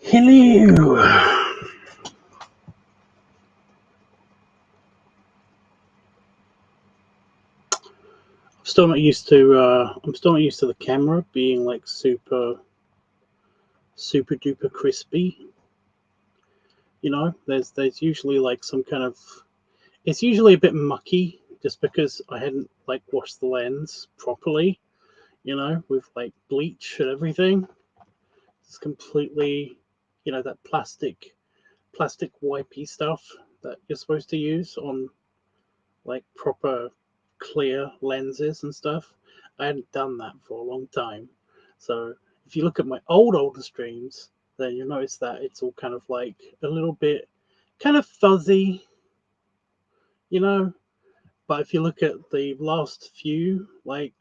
Hello. I'm still not used to the camera being like super duper crispy. You know, there's usually like some kind of, it's usually a bit mucky just because I hadn't like washed the lens properly, you know, with like bleach and everything. It's completely, you know, that plastic wipey stuff that you're supposed to use on like proper clear lenses and stuff. I hadn't done that for a long time. So if you look at my older streams, then you'll notice that it's all kind of like a little bit kind of fuzzy, you know. But if you look at the last few, like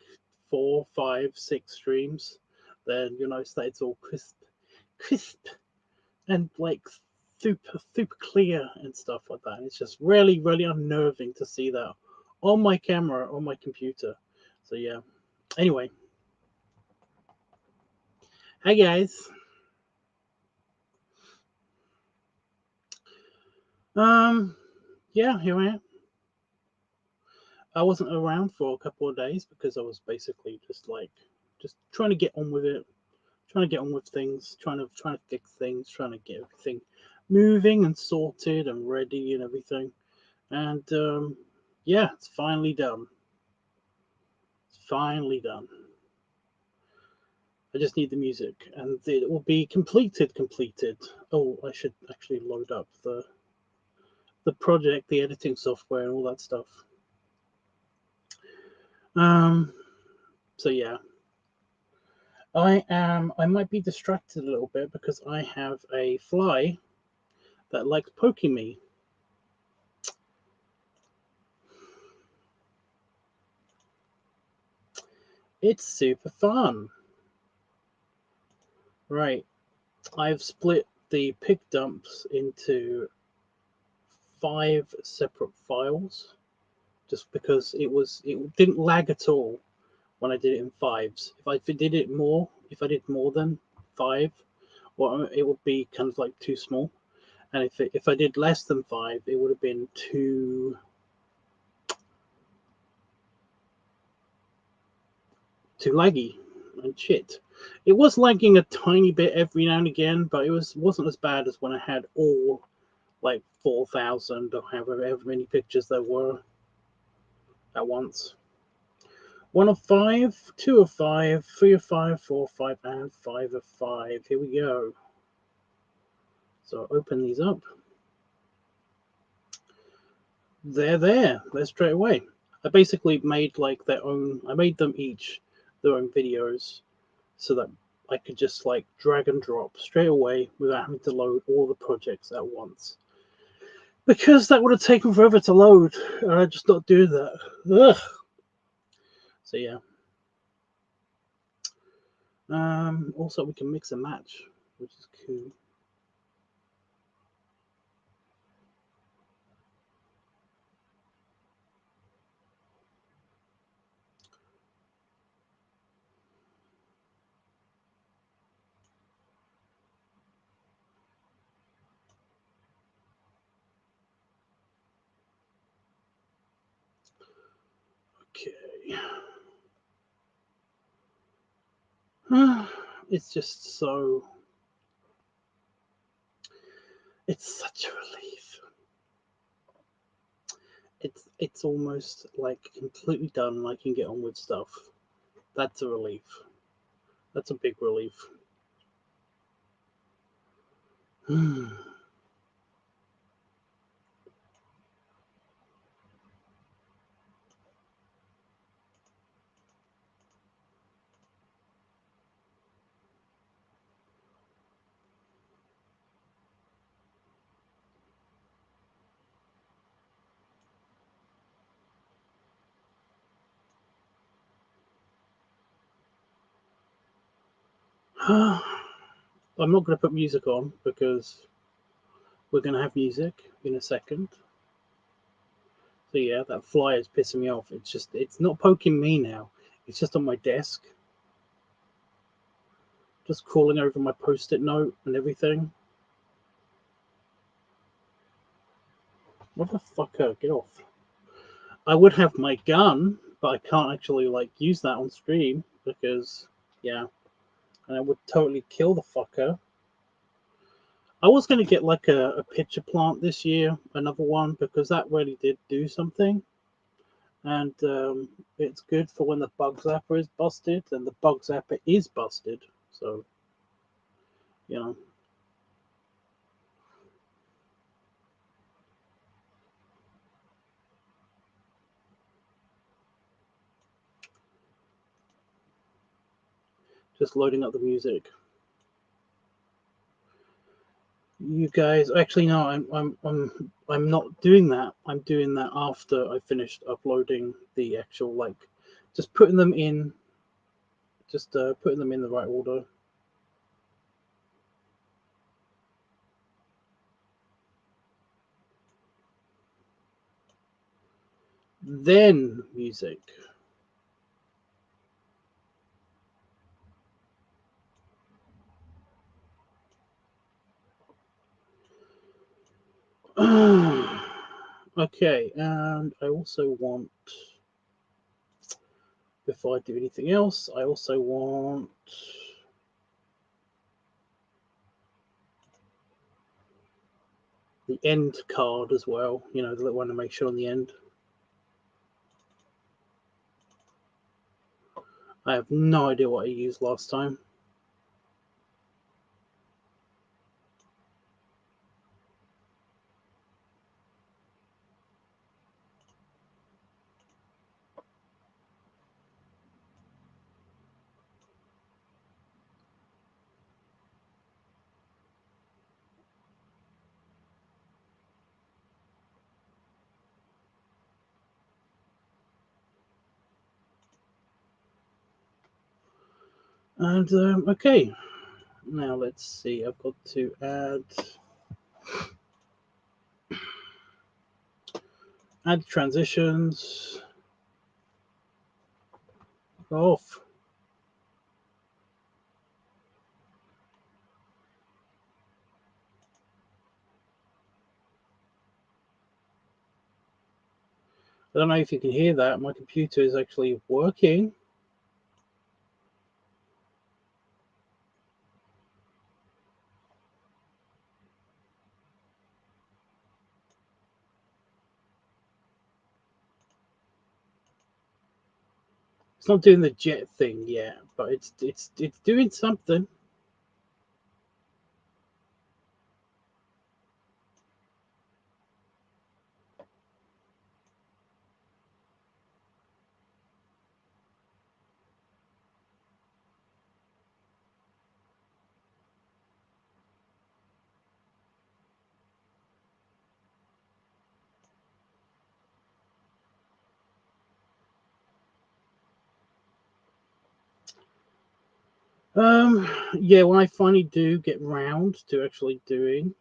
4, 5, 6 streams, then you'll notice that it's all crisp, and like super clear and stuff like that. It's just really unnerving to see that on my camera, on my computer. So yeah. Anyway. Hi guys. Yeah, here I am. I wasn't around for a couple of days because I was basically just trying to get on with it, trying to get on with things, trying to fix things, trying to get everything moving and sorted and ready and everything. And yeah, it's finally done. It's finally done. I just need the music, and it will be completed. Oh, I should actually load up the project, the editing software, and all that stuff. So yeah, I might be distracted a little bit because I have a fly that likes poking me. It's super fun. Right, I've split the pick dumps into 5 separate files just because it didn't lag at all when I did it in 5s. If I did more than 5, well, it would be kind of like too small. And if I did less than 5, it would have been too laggy and shit. It was lagging a tiny bit every now and again, but it wasn't as bad as when I had all like 4,000 or however many pictures there were at once. 1 of 5, 2 of 5, 3 of 5, 4 of 5, and 5 of 5. Here we go. So open these up. They're straight away. I basically made like I made them each their own videos so that I could just like drag and drop straight away without having to load all the projects at once. Because that would have taken forever to load, and I just not do that. Ugh. So yeah. Also we can mix and match, which is cool. Okay. It's just so. It's such a relief. It's almost like completely done, and I can get on with stuff. That's a relief. That's a big relief. I'm not going to put music on because we're going to have music in a second. So yeah, that fly is pissing me off. It's not poking me now. It's just on my desk. just crawling over my post-it note and everything. Motherfucker, get off. I would have my gun, but I can't actually like use that on stream because, yeah, and I would totally kill the fucker. I was going to get like a pitcher plant this year, another one, because that really did do something. And it's good for when the bug zapper is busted, and the bug zapper is busted. So, you know. Just loading up the music. You guys, actually, no, I'm not doing that. I'm doing that after I finished uploading the actual, like, just putting them in, putting them in the right order. Then music. Okay, and I also want, before I do anything else, I also want the end card as well, you know, the little animation on the end. I have no idea what I used last time. And okay, now let's see. I've got to add transitions. Off. I don't know if you can hear that. My computer is actually working. It's not doing the jet thing yet, but it's doing something. Yeah, when I finally do get round to actually doing.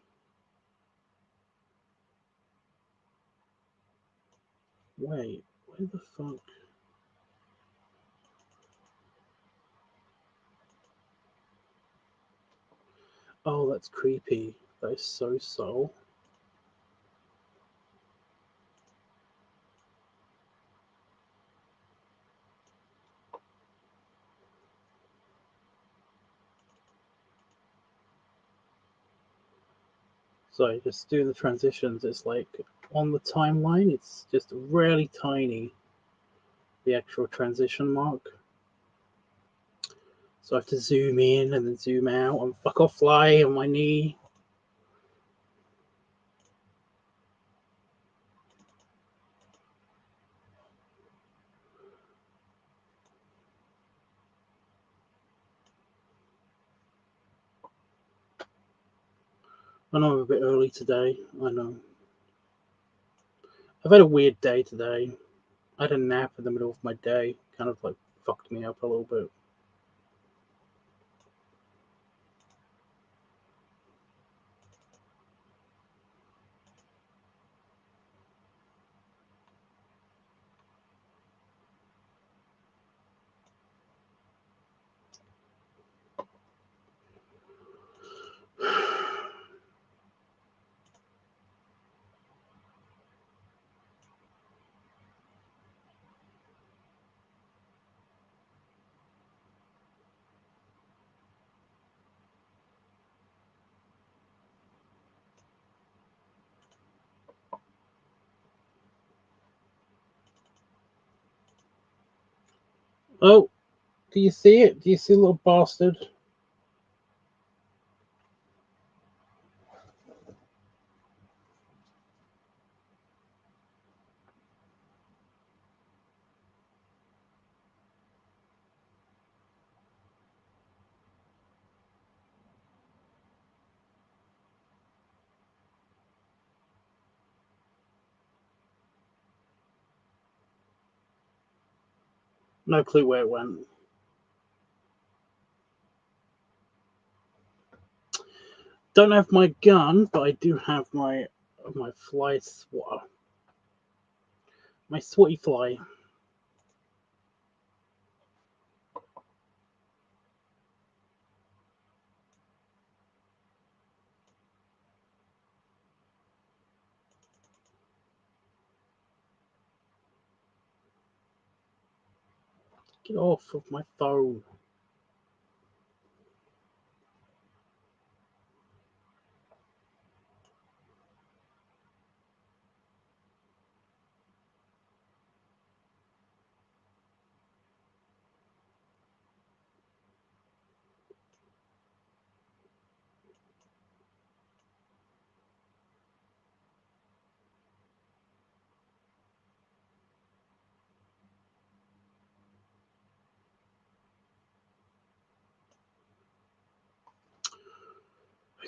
Wait, where the fuck? Oh, that's creepy. That is so subtle. So just do the transitions. It's like on the timeline, it's just really tiny, the actual transition mark. So I have to zoom in and then zoom out and fuck off fly on my knee. I know I'm a bit early today. I know. I've had a weird day today. I had a nap in the middle of my day. Kind of like fucked me up a little bit. Oh, do you see it? Do you see, little bastard? No clue where it went. Don't have my gun, but I do have my fly swatter, my swatty fly. Get off of my phone.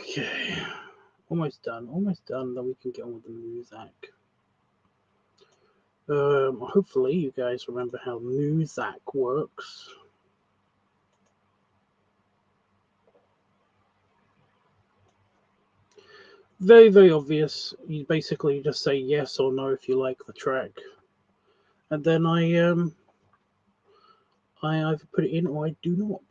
Okay, almost done. Almost done. Then we can get on with the moozack. Hopefully you guys remember how moozack works. Very, very obvious. You basically just say yes or no if you like the track, and then I either put it in or I do not.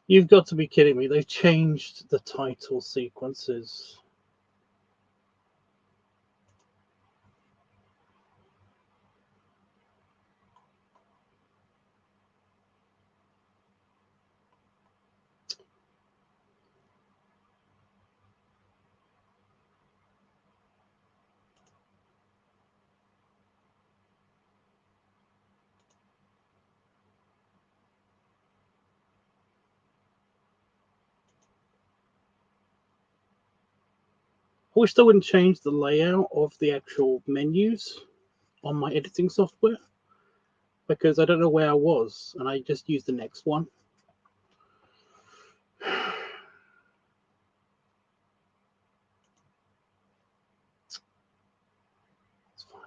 You've got to be kidding me. They've changed the title sequences. I wish they wouldn't change the layout of the actual menus on my editing software, because I don't know where I was and I just used the next one. It's fine.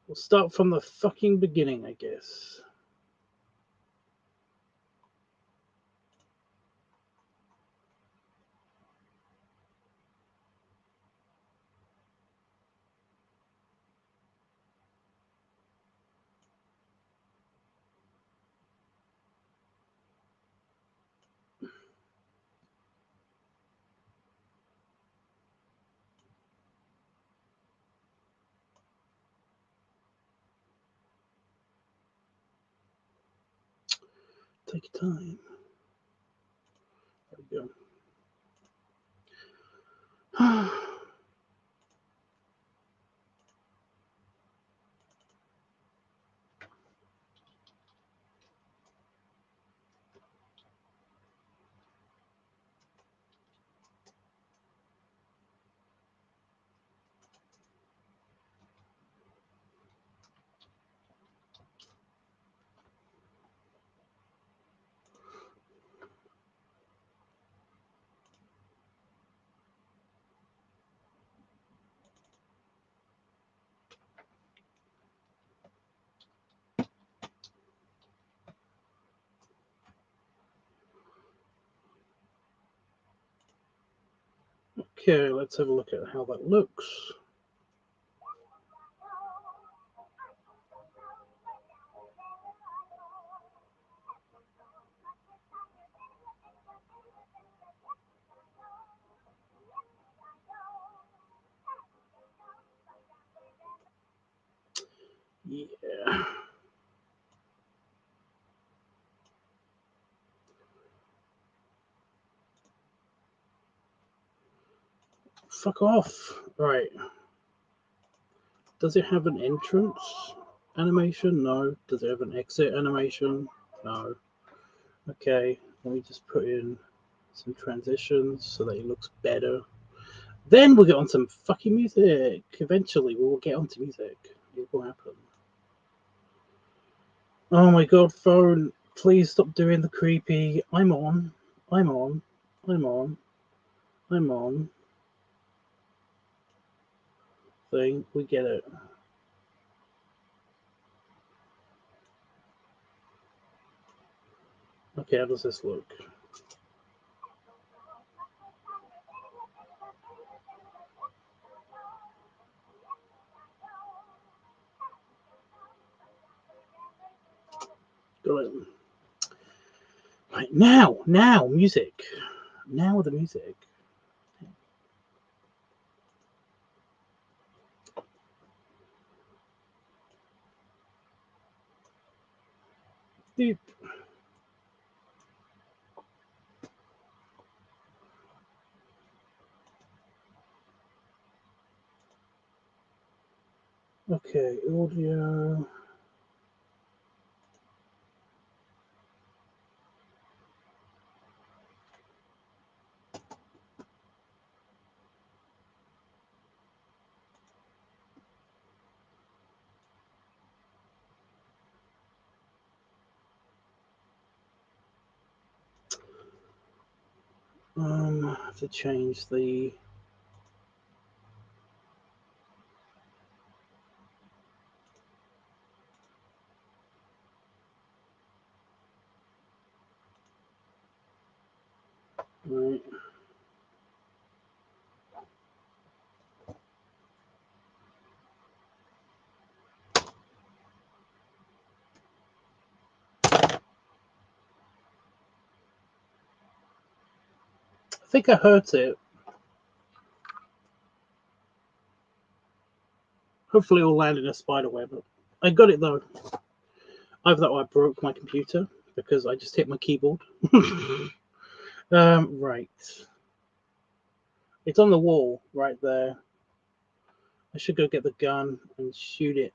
We'll start from the fucking beginning, I guess. Take your time. There we go. Okay, let's have a look at how that looks. Yeah. Fuck off. Right. Does it have an entrance animation? No. Does it have an exit animation? No. Okay, let me just put in some transitions so that it looks better. Then we'll get on some fucking music. Eventually, we will get onto music. It will happen. Oh my god, phone. Please stop doing the creepy. I'm on. I'm on. I'm on. I'm on. Thing. We get it. Okay, how does this look? Got it. Right, now, music. Now the music. Deep. Okay, audio. I have to change the. Right. I think I hurt it. Hopefully, it'll land in a spider web. I got it though. Either that or I broke my computer because I just hit my keyboard. Right. It's on the wall right there. I should go get the gun and shoot it.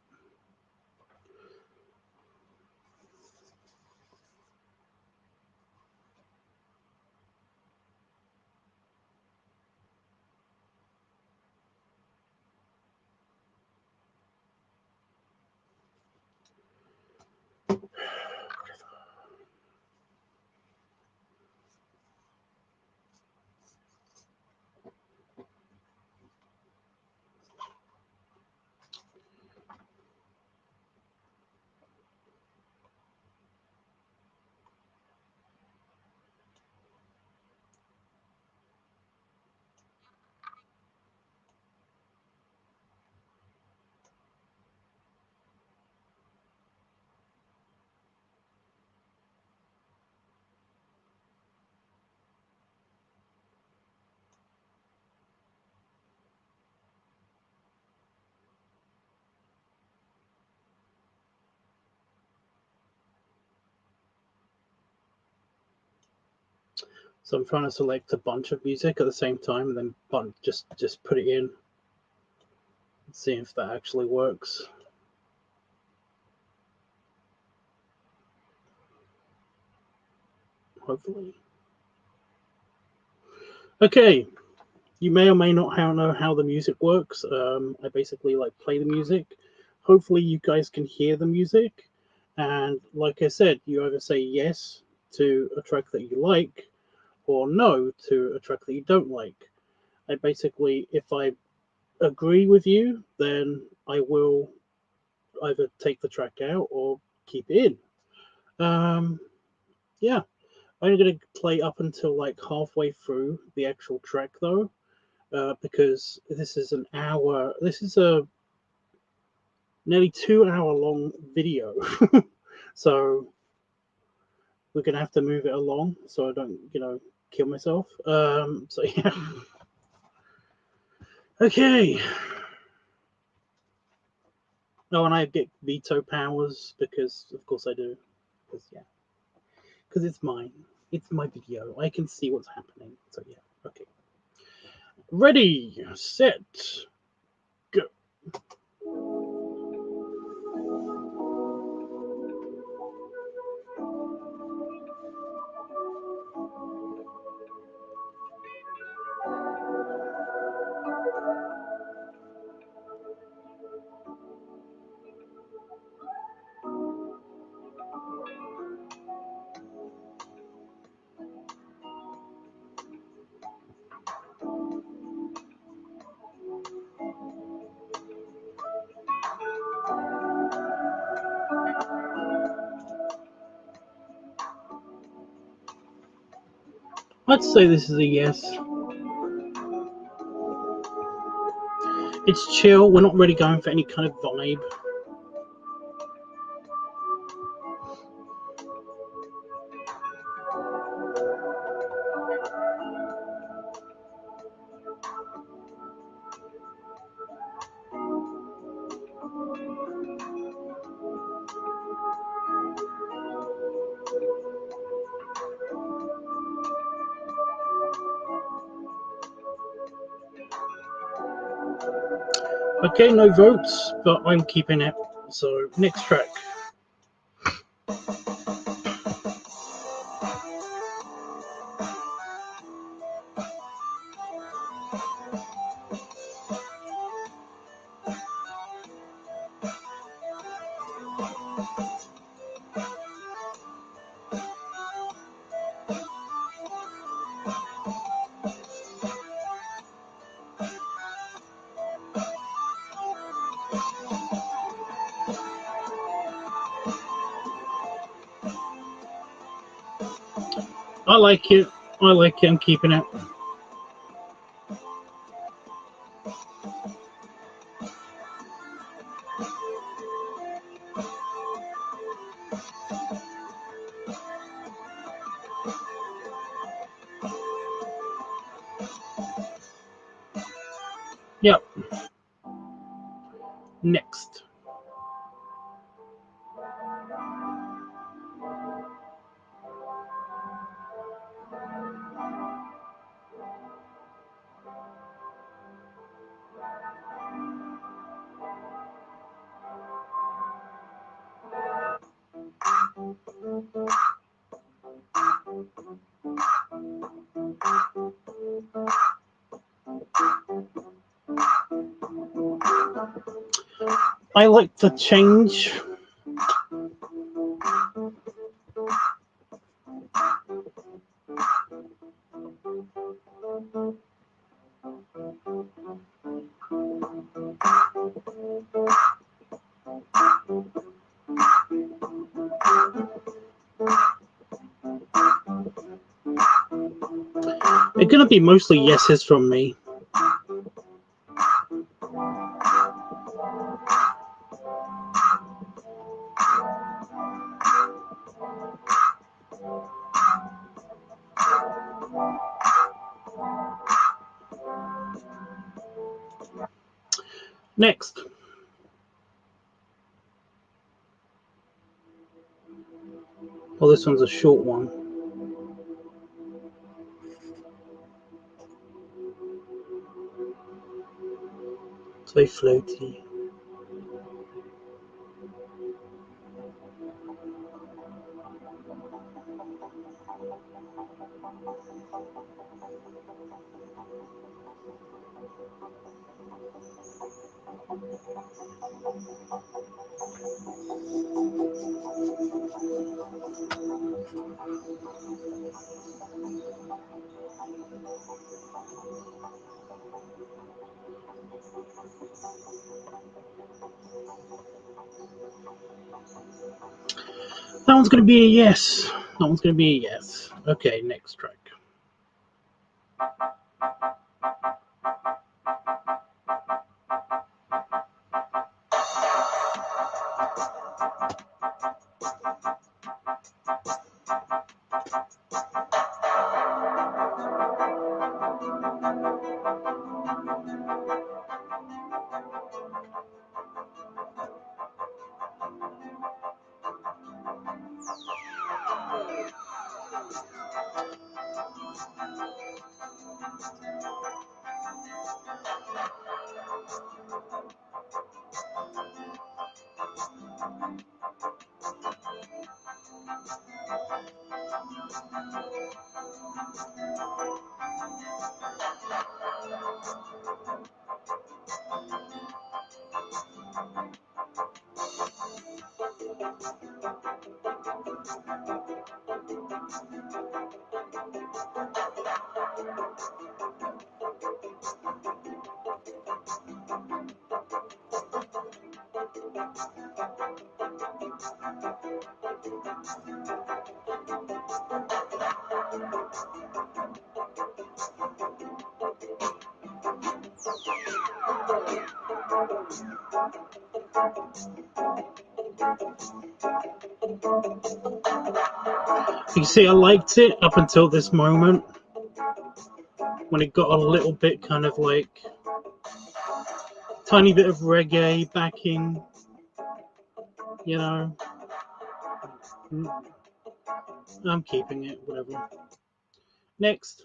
So I'm trying to select a bunch of music at the same time and then just put it in. See if that actually works. Hopefully. Okay. You may or may not know how the music works. I basically like play the music. Hopefully you guys can hear the music. And like I said, you either say yes to a track that you like or no to a track that you don't like. I basically, if I agree with you, then I will either take the track out or keep it in. Yeah, I'm going to play up until like halfway through the actual track though, because this is an hour. This is a nearly 2 hour long video, so we're gonna have to move it along so I don't, kill myself. So yeah. Okay. Oh, and I get veto powers because, of course, I do. Because it's mine. It's my video. I can see what's happening. So yeah. Okay. Ready, set, go. I'd say this is a yes. It's chill. We're not really going for any kind of vibe. Okay, no votes, but I'm keeping it. So, next track. I like it. I'm keeping it. Yep. Next. I like the change. They're going to be mostly yeses from me. Next. Well, this one's a short one. It's very floaty. That one's going to be a yes. That one's going to be a yes. Okay, next track. You see, I liked it up until this moment when it got a little bit kind of like tiny bit of reggae backing, you know. I'm keeping it, whatever. Next.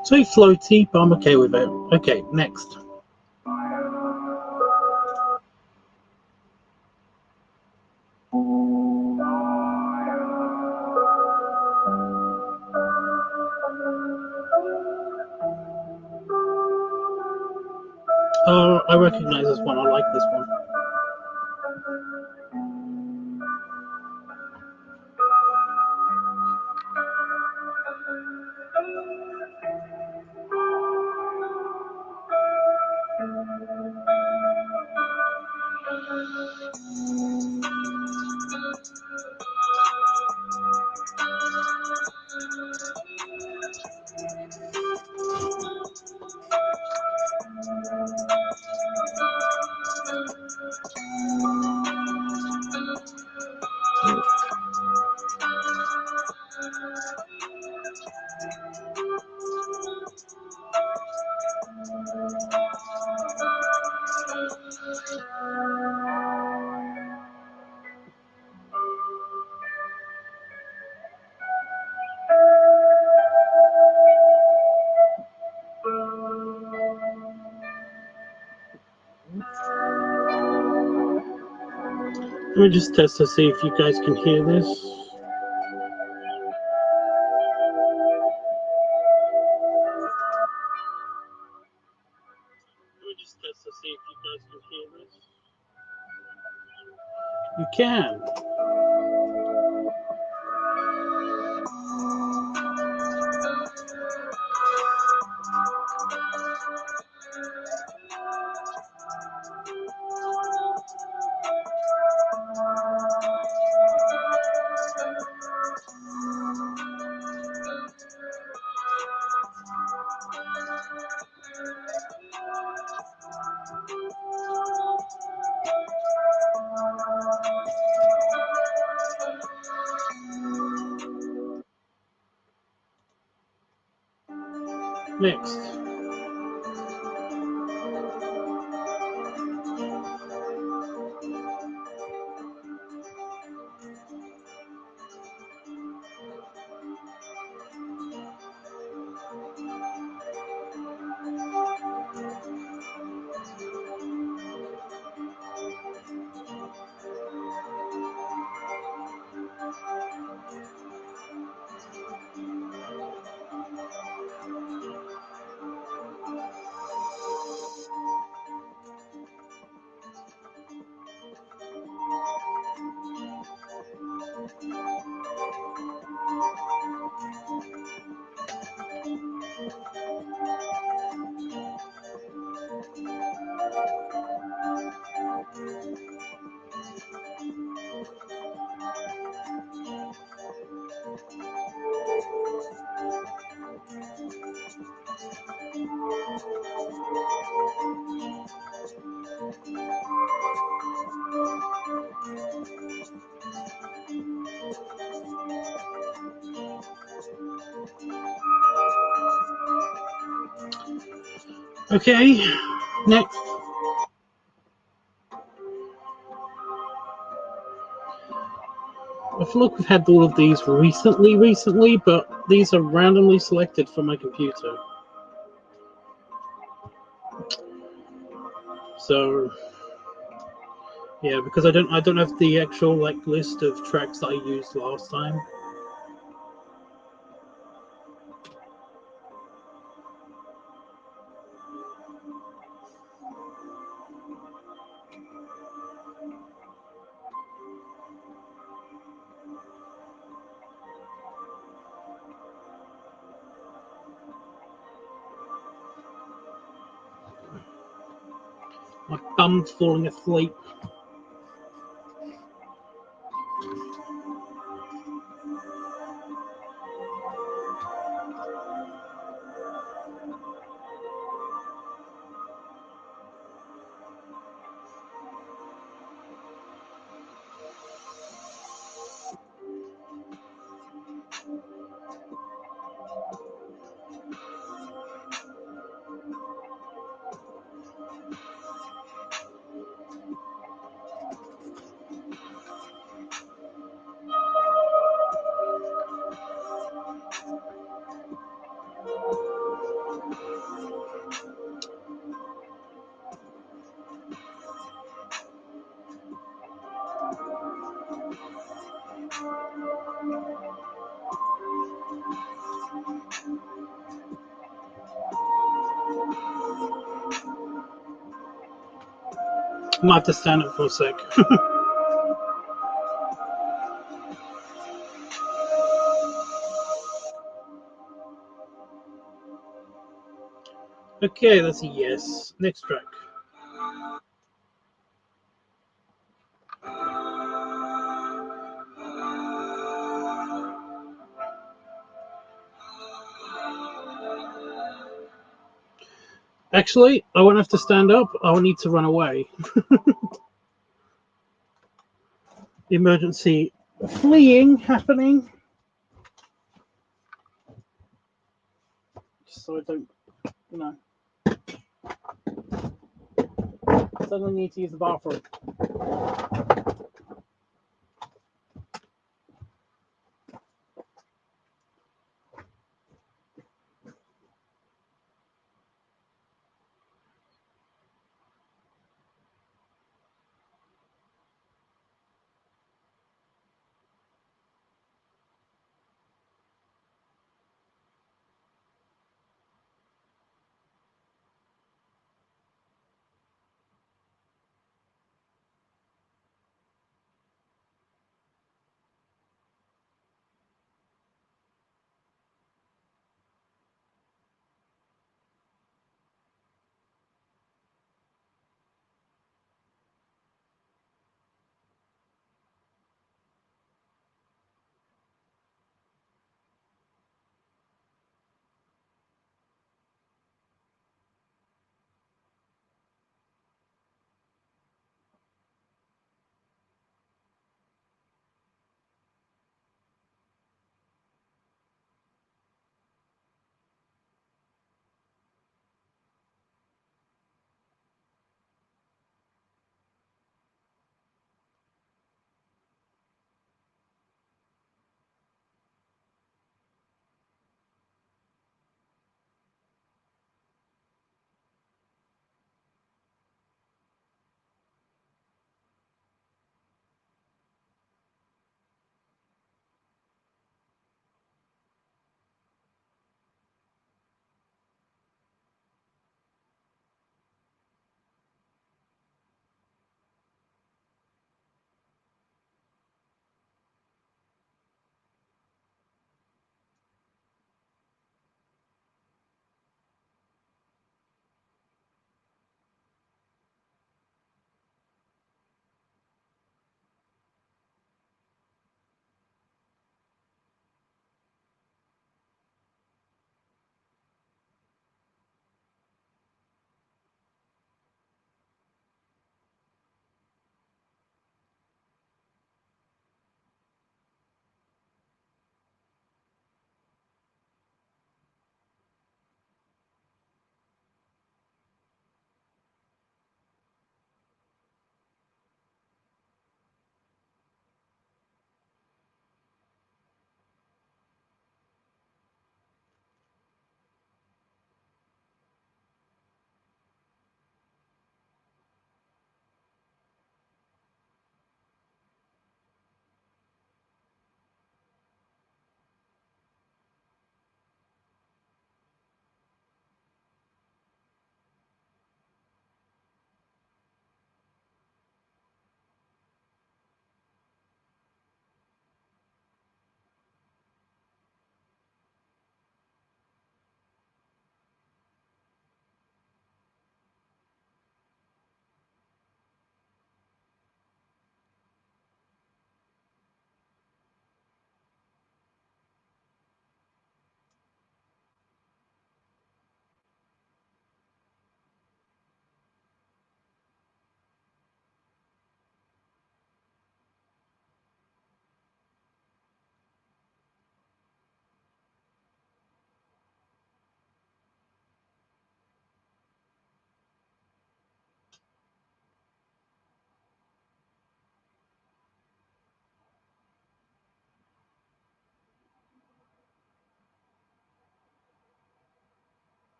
It's very floaty, but I'm okay with it. Okay, next. Oh, I recognize this one. I like this one. Let me just test to see if you guys can hear this. You can. Next. Okay, next. I feel like we've had all of these recently, but these are randomly selected from my computer. So yeah, because I don't have the actual like list of tracks that I used last time. My bum's falling asleep. I might have to stand up for a sec. Okay, that's a yes. Next track. Actually, I won't have to stand up. I will need to run away. Emergency fleeing happening. Just so I don't, you know, suddenly need to use the bathroom.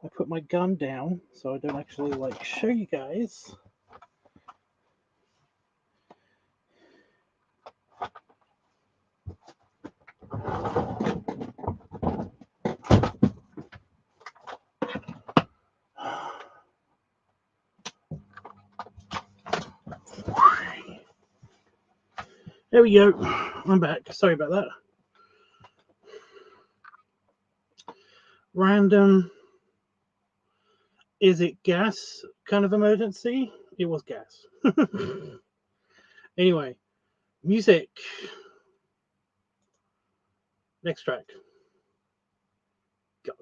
I put my gun down so I don't actually like show you guys. There we go. I'm back. Sorry about that. Random. Is it gas kind of emergency? It was gas. Anyway, music. Next track. Go.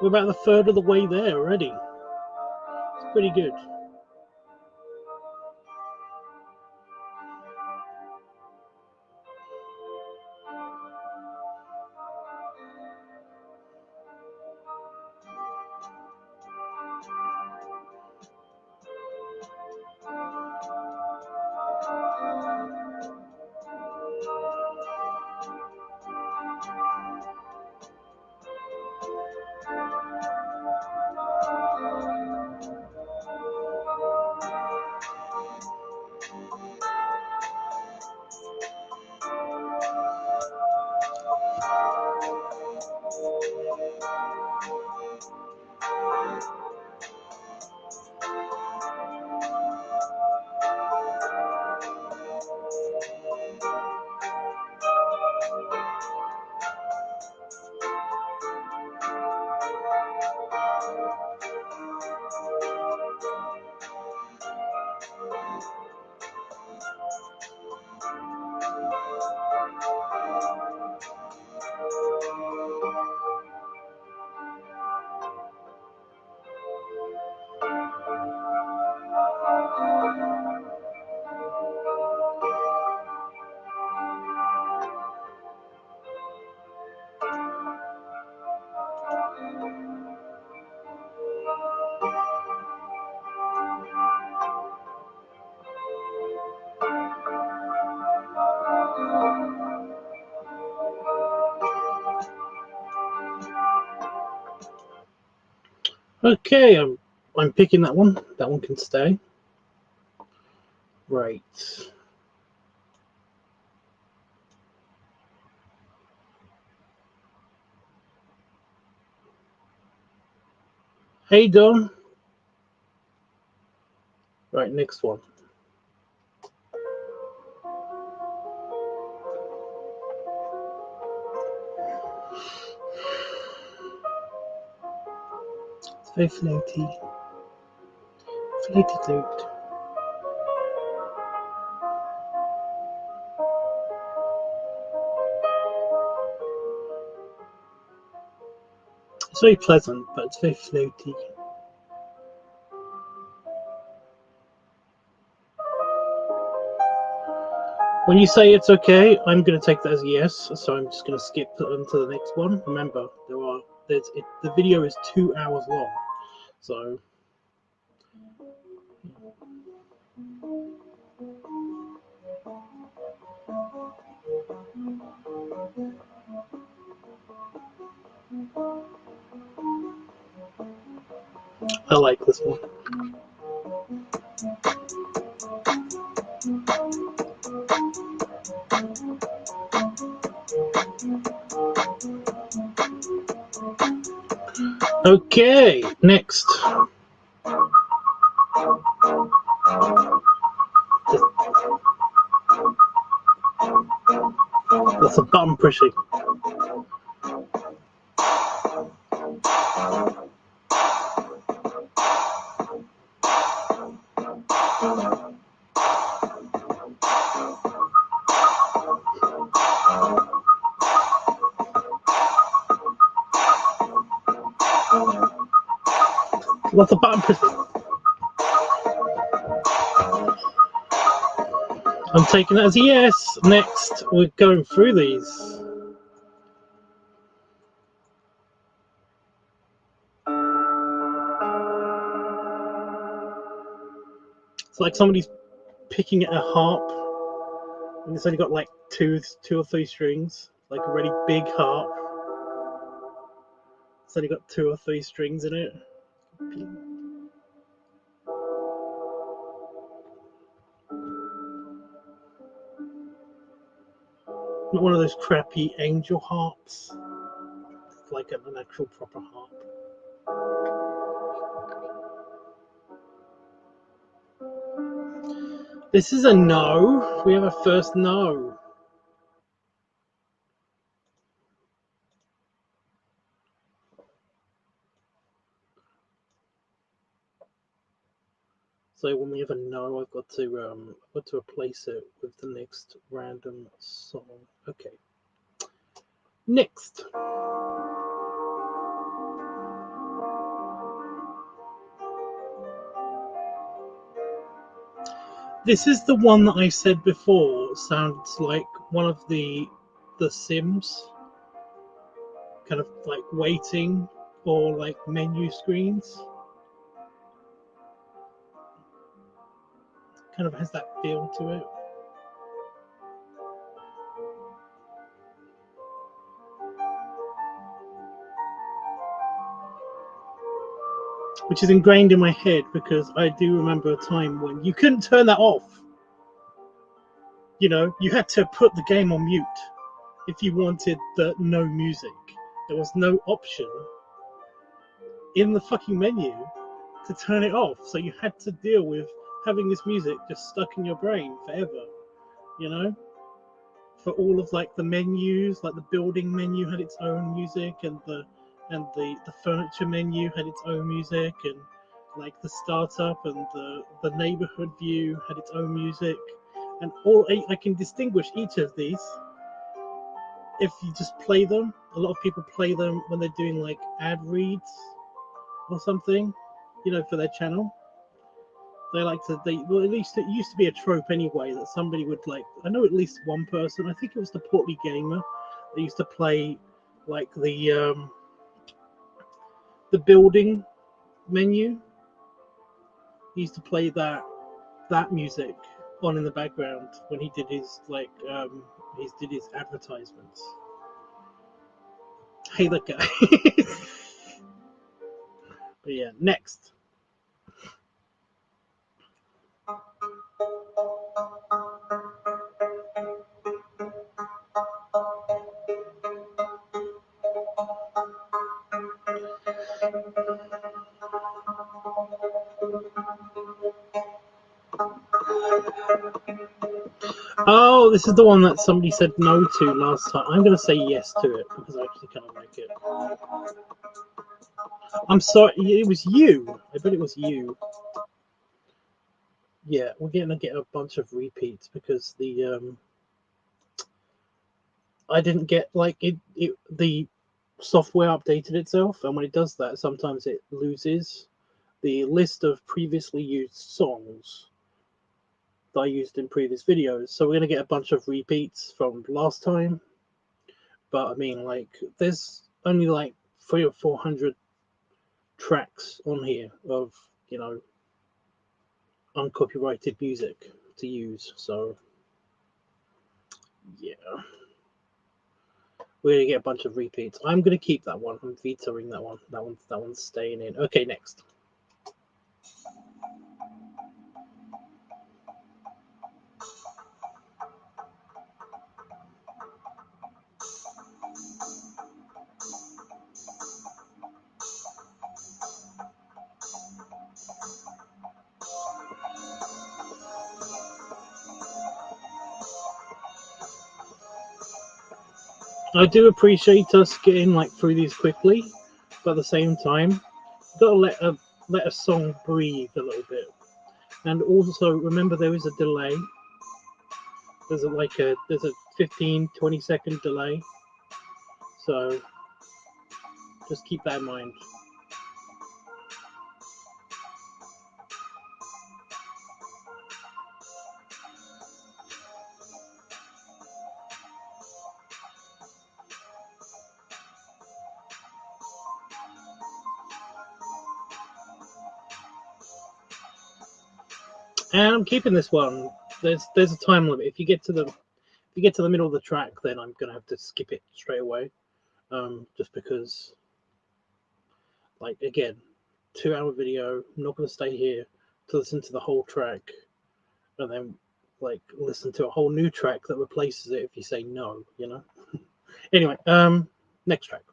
We're about a third of the way there already. It's pretty good. Okay, I'm picking that one. That one can stay. Right. Hey, Don. Right, next one. It's very floaty. Floaty float. It's very pleasant, but it's very floaty. When you say it's okay, I'm going to take that as a yes. So I'm just going to skip on to the next one. Remember, the video is 2 hours long, so. I like this one. Okay, next. That's a button pushing. Lots of button pushing. I'm taking that as a yes. Next, we're going through these. It's like somebody's picking at a harp. And it's only got like two or three strings, like a really big harp. It's only got 2 or 3 strings in it. Not one of those crappy angel harps. It's like an actual proper harp. This is a no. We have a first no. So when we have a no, I've got to replace it with the next random song. Okay. Next. This is the one that I said before. Sounds like one of the Sims, kind of like waiting or like menu screens. Kind of has that feel to it. Which is ingrained in my head because I do remember a time when you couldn't turn that off. You know, you had to put the game on mute if you wanted the no music. There was no option in the fucking menu to turn it off. So you had to deal with having this music just stuck in your brain forever, you know? For all of like the menus, like the building menu had its own music, and the furniture menu had its own music, and like the startup and the neighborhood view had its own music, and all I can distinguish each of these if you just play them. A lot of people play them when they're doing like ad reads or something, you know, for their channel. They like to, well, at least it used to be a trope anyway, that somebody would like, I know at least one person, I think it was the Portly Gamer, they used to play like the building menu. He used to play that music on in the background when he did his like did his advertisements. Hey, that guy. But yeah, next. Oh, this is the one that somebody said no to last time. I'm going to say yes to it because I actually kind of like it. I'm sorry, it was you. I bet it was you. Yeah, we're going to get a bunch of repeats because the I didn't get like the software updated itself, and when it does that, sometimes it loses the list of previously used songs that I used in previous videos. So we're going to get a bunch of repeats from last time. But I mean, like, there's only like 300 or 400 tracks on here of, you know, uncopyrighted music to use. So yeah, we're gonna get a bunch of repeats. I'm gonna keep that one. I'm vetoing that one. That one's staying in. Okay, next. I do appreciate us getting like through these quickly, but at the same time, you've got to let a song breathe a little bit. And also remember there is a delay. There's a 15-20 second delay. So just keep that in mind. And I'm keeping this one. There's a time limit. If you get to the you get to the middle of the track, then I'm gonna have to skip it straight away, just because, like, again, 2-hour video. I'm not gonna stay here to listen to the whole track, and then like listen to a whole new track that replaces it if you say no, you know. Anyway, next track.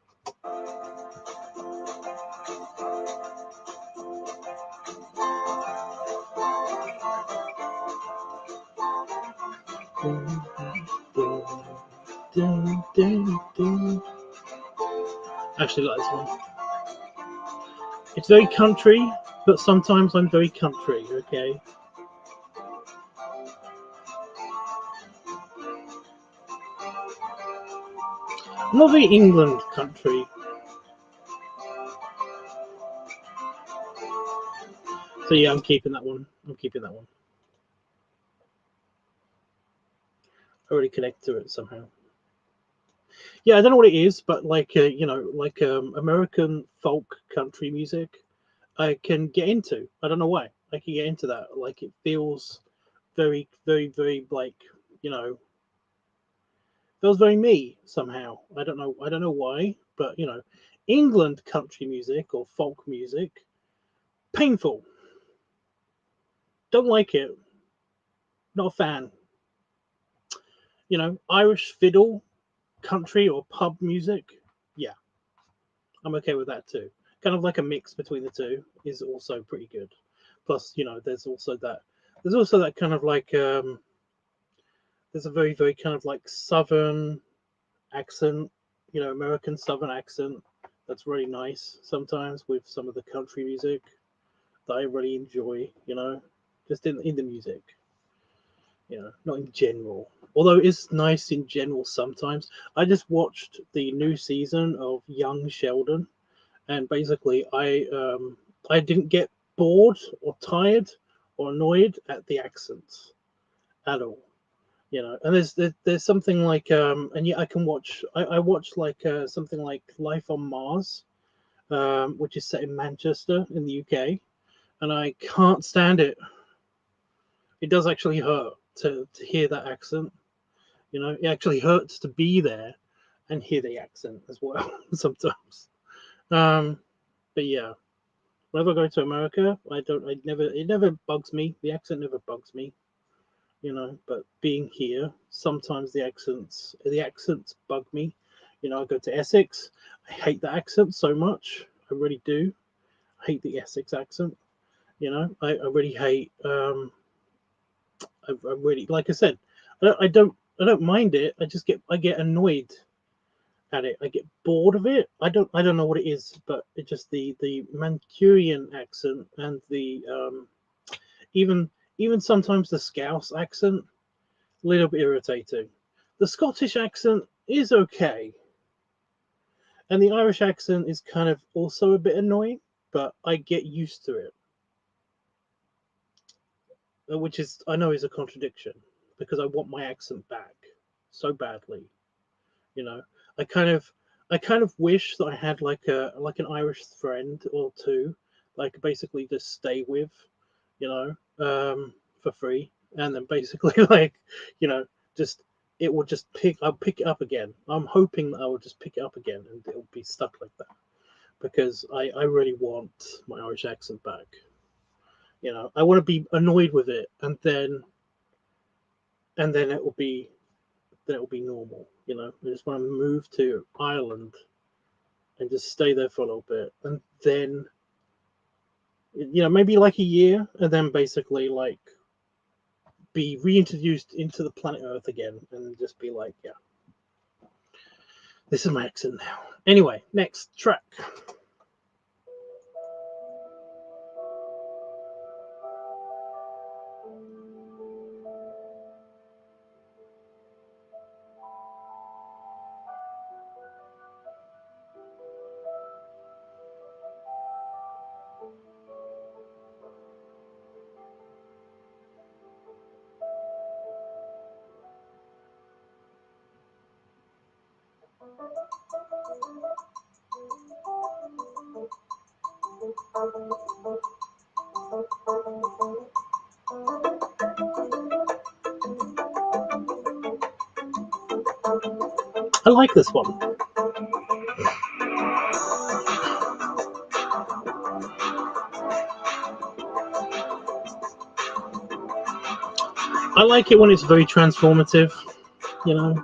I actually like this one. It's very country, but sometimes I'm very country, okay? I'm not very England country. So yeah, I'm keeping that one. I'm keeping that one. I already connect to it somehow. Yeah, I don't know what it is, but like you know, like American folk country music, I can get into. I don't know why. I can get into that. Like it feels very, very, very like, you know, feels very me somehow. I don't know. I don't know why, but you know, England country music or folk music, painful. Don't like it. Not a fan. You know, Irish fiddle, country or pub music. Yeah, I'm okay with that too. Kind of like a mix between the two is also pretty good. Plus, you know, there's also that kind of like there's a very, very kind of like southern accent, you know, American southern accent that's really nice sometimes with some of the country music that I really enjoy, you know, just in the music, you know, not in general. Although it's nice in general sometimes. I just watched the new season of Young Sheldon, and basically I didn't get bored or tired or annoyed at the accents at all. You know, and there's something like and yeah, I can watch. I watched like something like Life on Mars, which is set in Manchester in the UK, and I can't stand it. It does actually hurt to hear that accent. You know, it actually hurts to be there and hear the accent as well sometimes. Um, but yeah, whenever I go to America, it never bugs me. The accent never bugs me, you know. But being here, sometimes the accents bug me. You know, I go to Essex, I hate the accent so much. I really do. I hate the Essex accent. You know, I really hate. I really, like I said, I don't mind it. I get annoyed at it. I get bored of it. I don't know what it is, but it just the Manchurian accent and the even even sometimes the Scouse accent, a little bit irritating. The Scottish accent is okay, and the Irish accent is kind of also a bit annoying, but I get used to it, which is I know is a contradiction because I want my accent back so badly. You know, I kind of I kind of wish that I had like an Irish friend or two, like basically just stay with, you know, for free, and then basically like, you know, just it will just I'll pick it up again. I'm hoping that I will just pick it up again and it'll be stuck like that because I really want my Irish accent back. You know, I want to be annoyed with it and then it will be normal. You know, I just want to move to Ireland and just stay there for a little bit, and then you know maybe like a year, and then basically like be reintroduced into the planet Earth again, and just be like, yeah, this is my accent now. Anyway, next track. I like this one. I like it when it's very transformative, you know.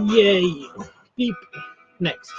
Yay! Beep. Next.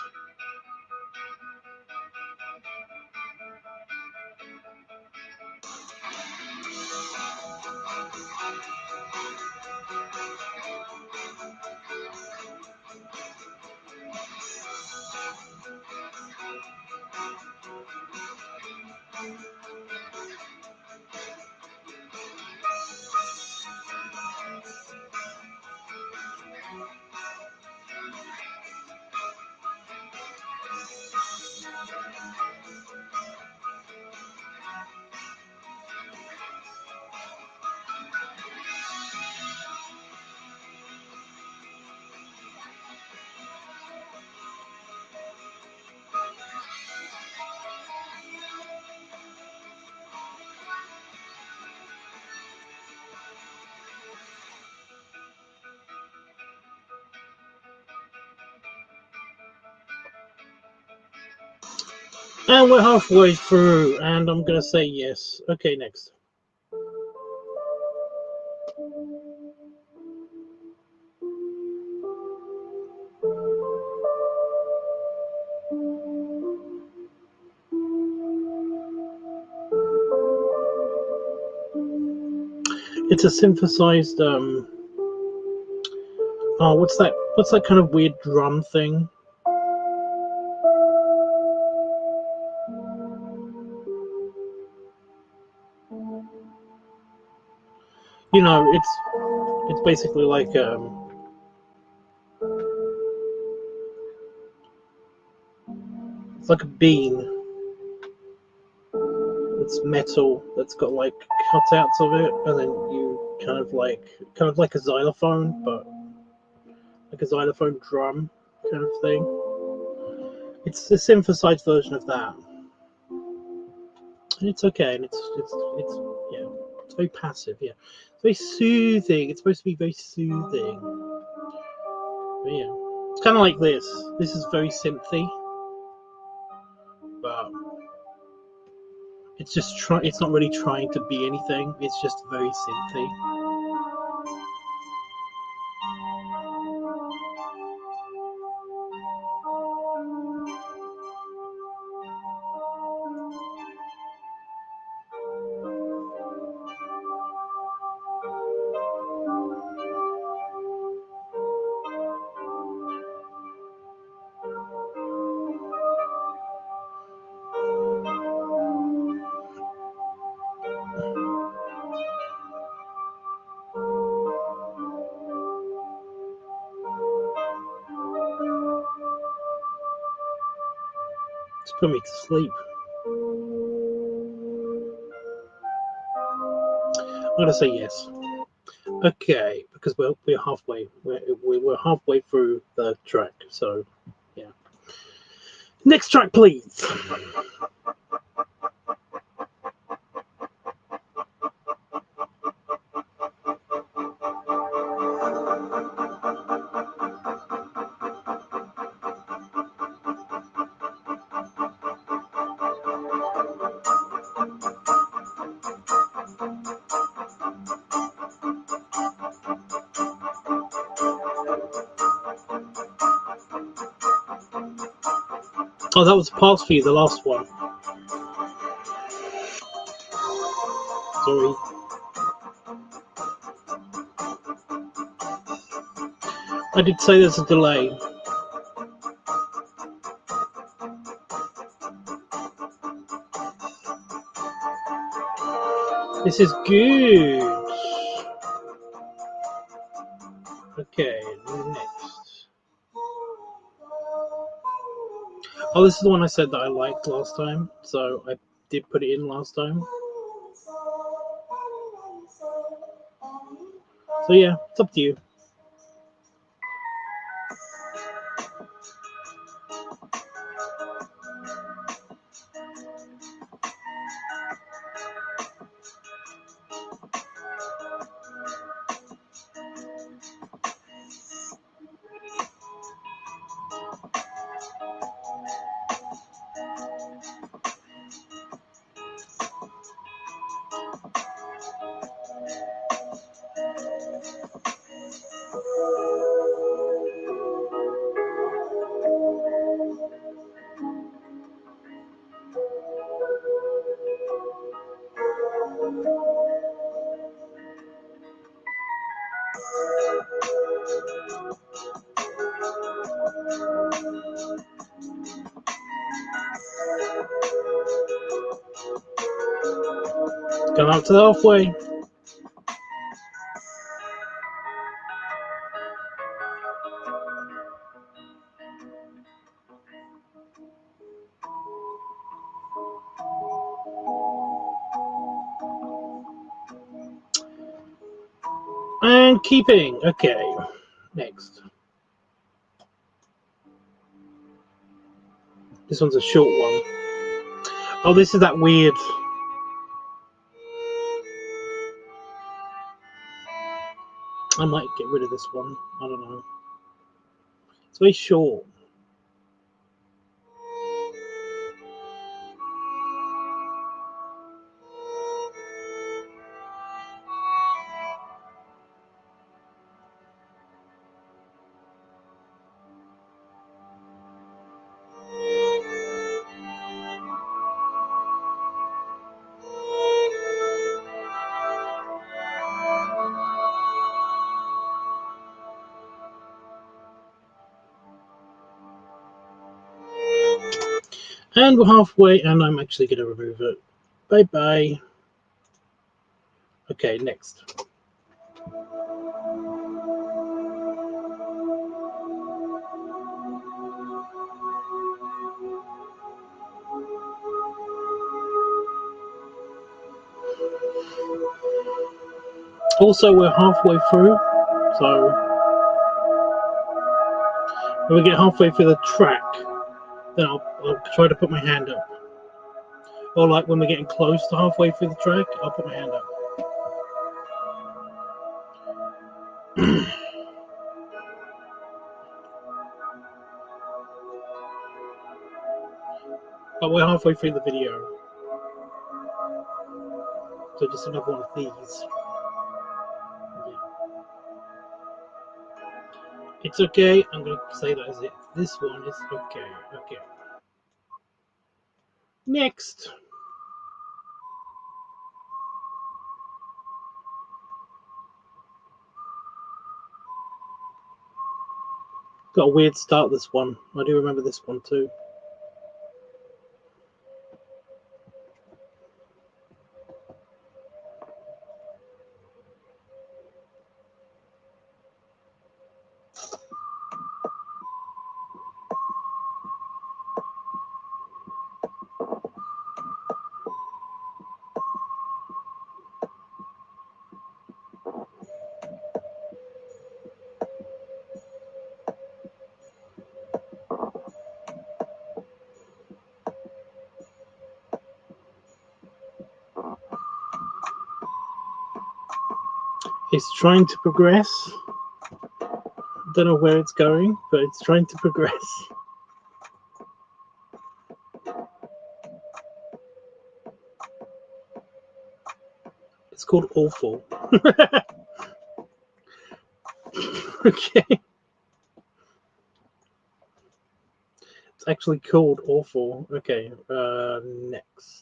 And we're halfway through, and I'm gonna say yes. Okay, next. It's a synthesized oh, what's that kind of weird drum thing? You know, it's basically like it's like a bean. It's metal that's got like cutouts of it, and then you kind of like a xylophone, but like a xylophone drum kind of thing. It's a synthesized version of that, and it's okay, and it's yeah, it's very passive. Yeah, it's very soothing. It's supposed to be very soothing. But yeah, it's kind of like this. This is very synthy, but it's just it's not really trying to be anything. It's just very synthy. It's put me to sleep. I'm gonna say yes. Okay, because we're halfway. We're halfway through the track. So yeah. Next track, please. Oh, that was pass for you, the last one. Sorry. I did say there's a delay. This is good. Okay, next. Oh, this is the one I said that I liked last time, so I did put it in last time. So yeah, it's up to you. Come up to the halfway. And keeping. Okay. Next. This one's a short one. Oh, this is that weird. I might get rid of this one. I don't know. It's very short. And we're halfway, and I'm actually going to remove it. Bye-bye. Okay, next. Also, we're halfway through, so when we get halfway through the track, then I'll try to put my hand up. Or like when we're getting close to halfway through the track, I'll put my hand up. But we're halfway through the video. So just another one of these. Yeah. It's okay. I'm going to say that as it. This one is okay. Okay. Next. Got a weird start this one. I do remember this one too. It's trying to progress. Don't know where it's going, but it's trying to progress. It's called Awful. Okay. It's actually called Awful. Okay, next.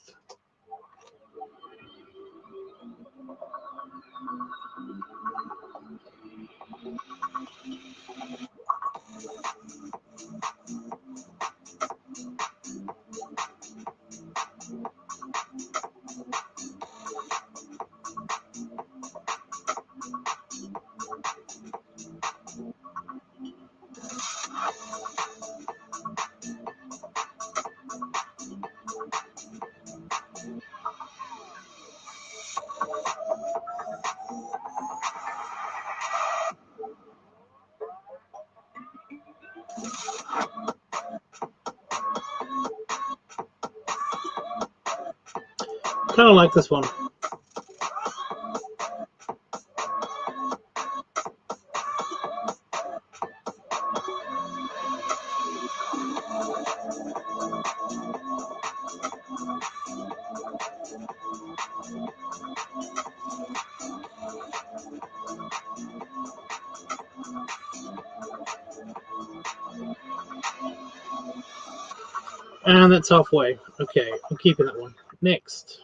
Kind of like this one. And that's halfway. Okay, I'm keeping that one. Next.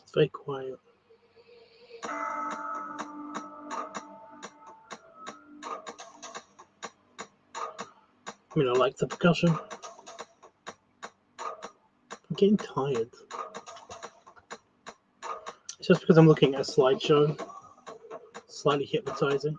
It's very quiet. I mean, I like the percussion. I'm getting tired. It's just because I'm looking at a slideshow. Slightly hypnotizing.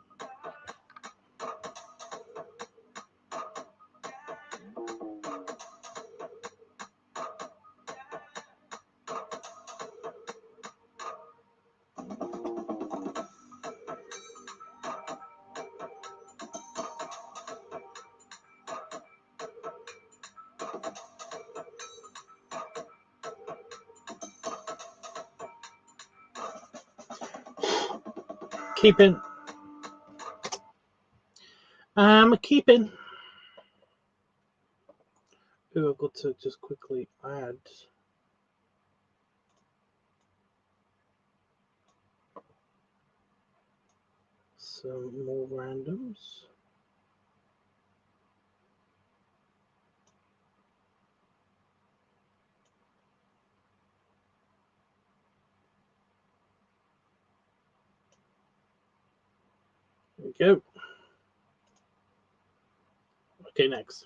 Keeping. Keeping. Ooh, I've got to just quickly add some more randoms. There we go. Okay, next.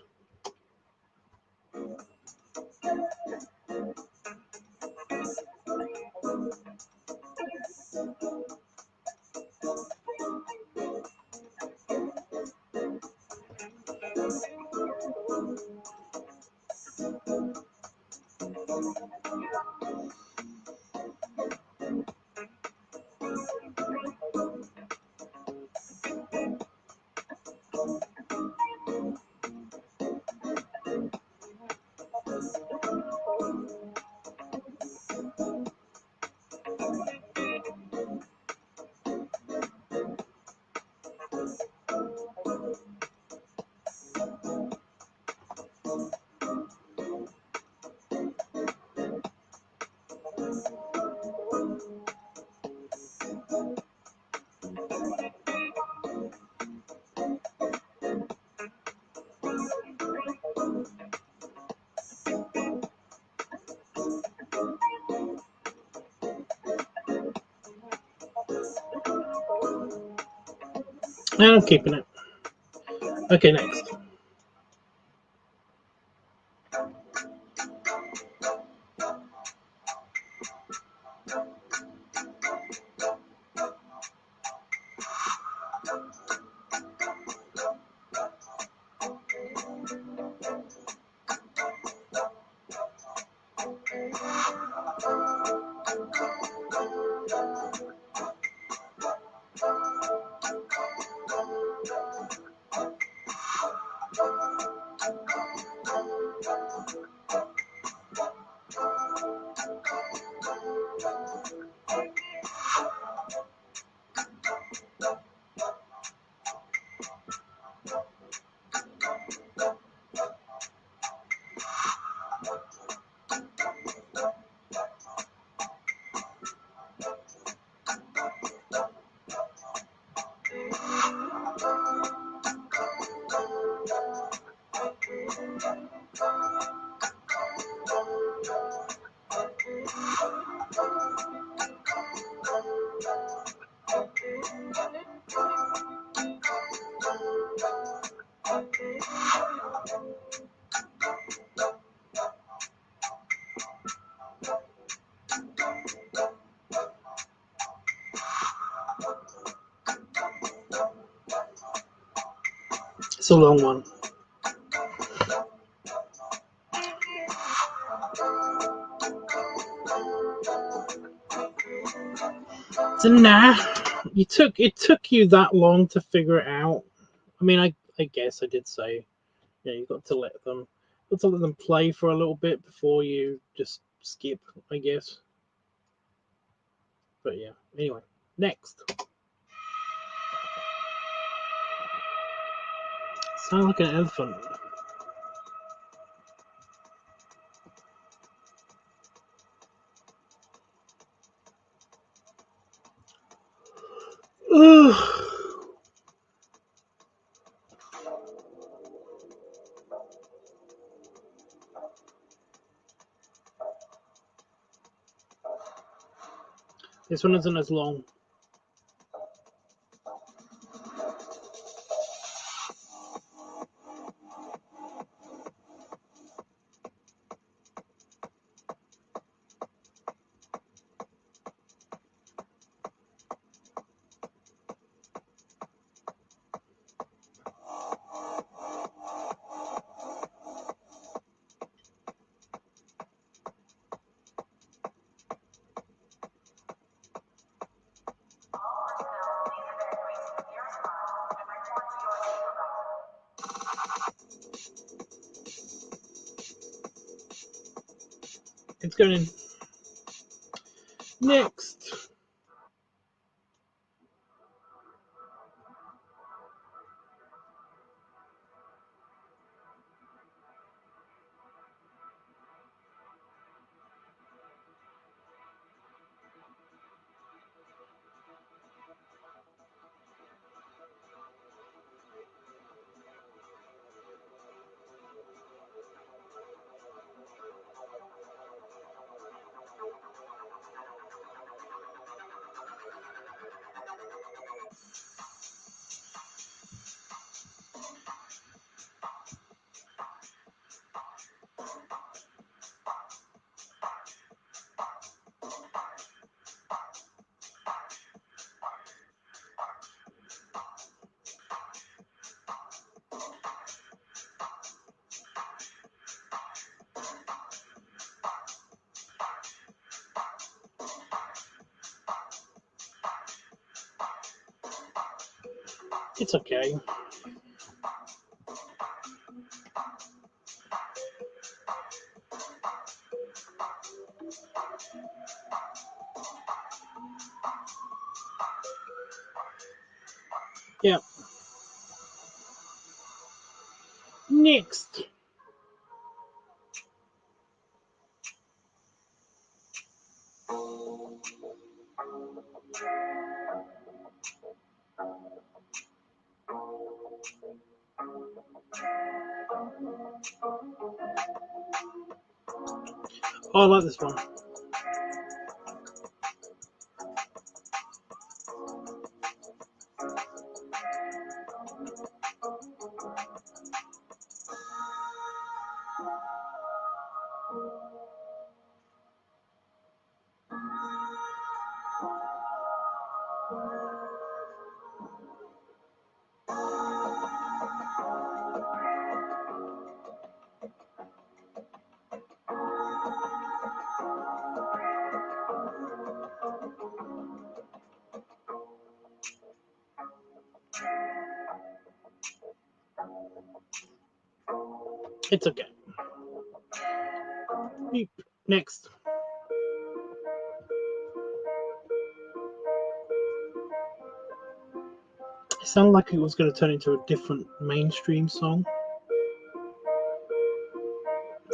And I'm keeping it. Okay, next. It's a long one. So nah, it took you that long to figure it out. I mean, I guess I did say, yeah, you got to let them play for a little bit before you just skip, I guess. But yeah, anyway, next. Sound like an elephant. This one isn't as long. It's going in. Next. It's okay. Yeah. Next. Oh, I like this one. It's okay. Beep. Next. It sounded like it was going to turn into a different mainstream song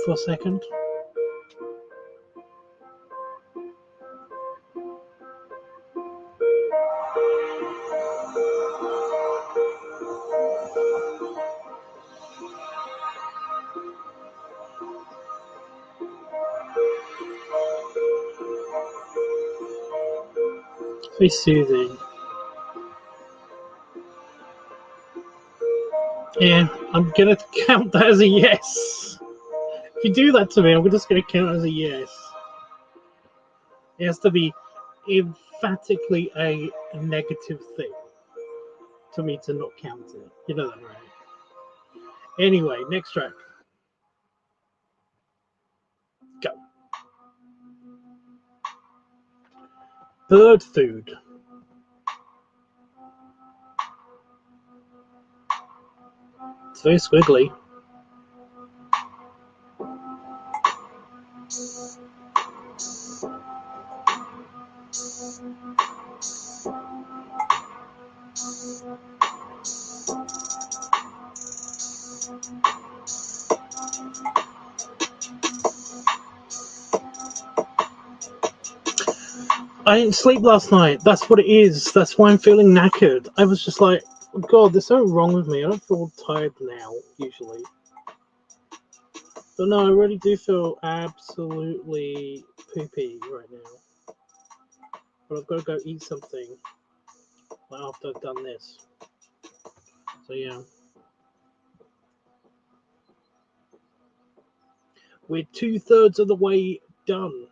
for a second. Very soothing. Yeah, I'm going to count that as a yes. If you do that to me, I'm just going to count it as a yes. It has to be emphatically a negative thing to me to not count it. You know that, right? Anyway, next track. Go. Bird food. It's very squiggly. I didn't sleep last night. That's what it is. That's why I'm feeling knackered. I was just like, oh God, there's something wrong with me. I don't feel tired now, usually. But no, I really do feel absolutely poopy right now. but I've got to go eat something after I've done this. So yeah, we're 2/3 of the way done.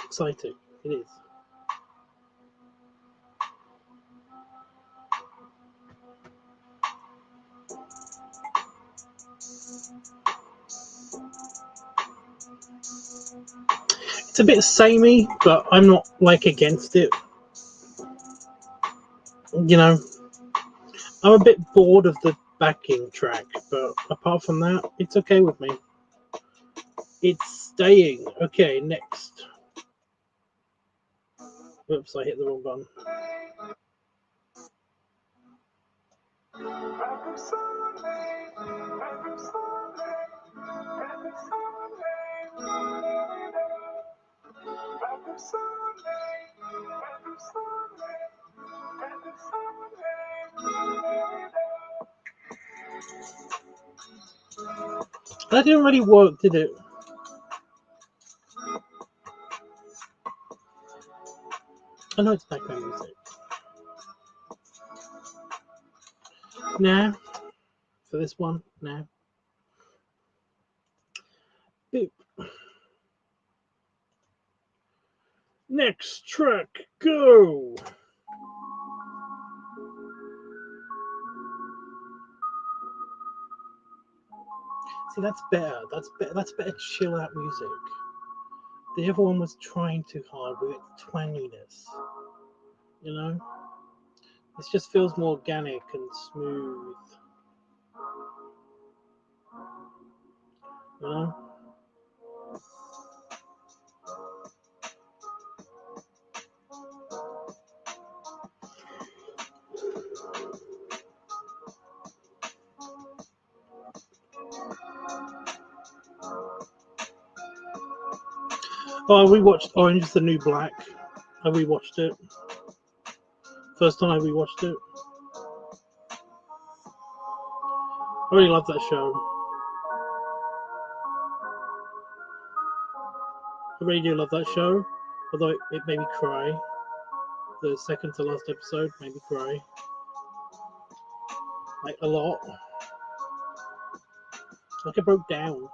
Exciting, it is. It's a bit samey, but I'm not like against it. You know, I'm a bit bored of the backing track, but apart from that, it's okay with me. It's staying. Okay, next. Oops, I hit the wrong button. That didn't really work, did it? I know it's background music. Nah. For this one, nah. Boop. Next track, go! See, that's better. That's better. That's better chill out music. The other one was trying too hard with its twanginess. You know? This just feels more organic and smooth. You know? Oh, I rewatched Orange is the New Black. I rewatched it. First time I rewatched it. I really love that show. I really do love that show. Although it made me cry. The second to last episode made me cry. Like, a lot. Like, I broke down.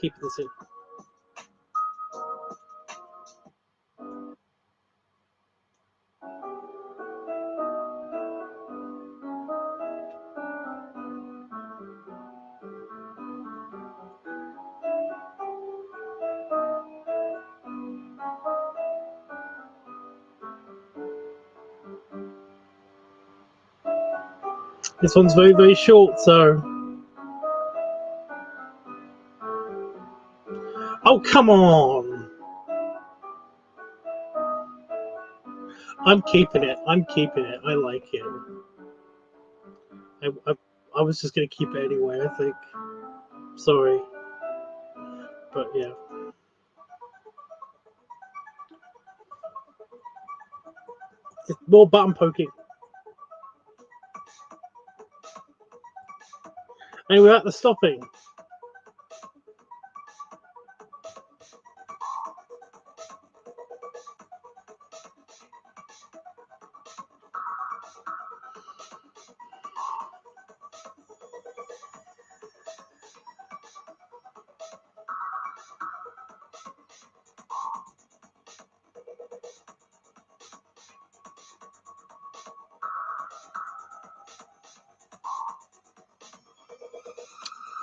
Keep this in. This one's very, very short, so... Oh, come on! I'm keeping it. I'm keeping it. I like it. I was just going to keep it anyway, I think. Sorry. But, yeah. Just more button poking. And we're at the stopping.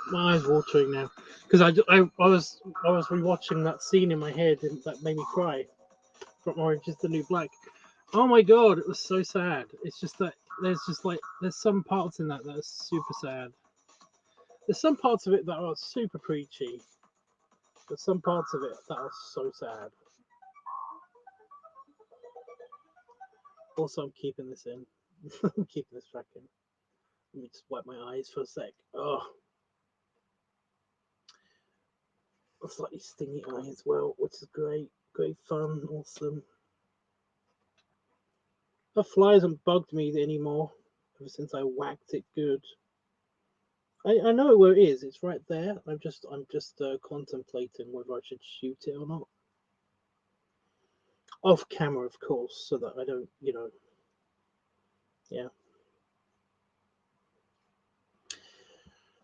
My eyes watering now because I was rewatching that scene in my head and that made me cry from Orange is the New Black. Oh my god, it was so sad. It's just that there's some parts in that are super sad. There's some parts of it that are super preachy. There's some parts of it that are so sad. Also, I'm keeping this in. I'm keeping this track in. Let me just wipe my eyes for a sec. Oh. A slightly stingy eye as well, which is great. Great fun, awesome. That fly hasn't bugged me anymore ever since I whacked it good. I know where it is. It's right there. I'm just contemplating whether I should shoot it or not. Off camera, of course, so that I don't, yeah.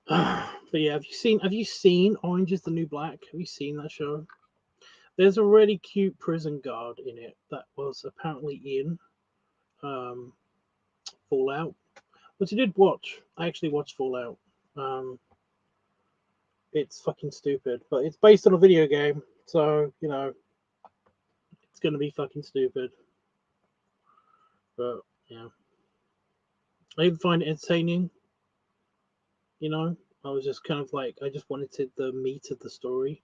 But yeah, have you seen Orange is the New Black? Have you seen that show? There's a really cute prison guard in it that was apparently in Fallout, which I did watch. I actually watched Fallout. It's fucking stupid, but it's based on a video game, so it's gonna be fucking stupid. But yeah, I didn't find it entertaining. I was just kind of like, I just wanted the meat of the story,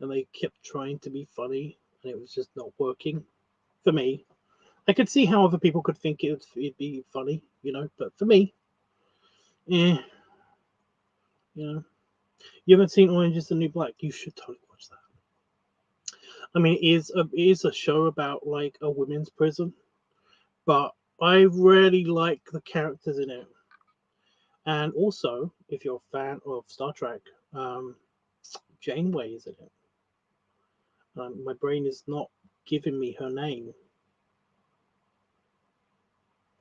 and they kept trying to be funny, and it was just not working for me. I could see how other people could think it'd be funny, but for me, yeah, you haven't seen Orange is the New Black. You should totally watch that. I mean, it is a show about like a women's prison, but I really like the characters in it. And also, if you're a fan of Star Trek, Janeway is in it. My brain is not giving me her name.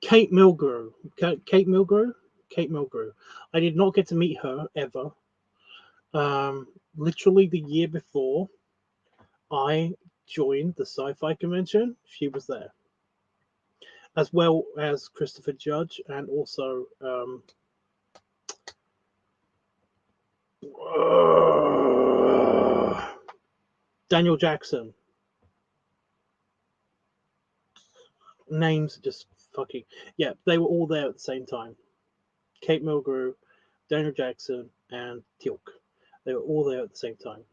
Kate Mulgrew. Kate Mulgrew? Kate Mulgrew. I did not get to meet her ever. Literally the year before I joined the sci-fi convention, she was there. As well as Christopher Judge and also Daniel Jackson. Names just fucking yeah, they were all there at the same time. Kate Mulgrew, Daniel Jackson, and Teal'c. They were all there at the same time.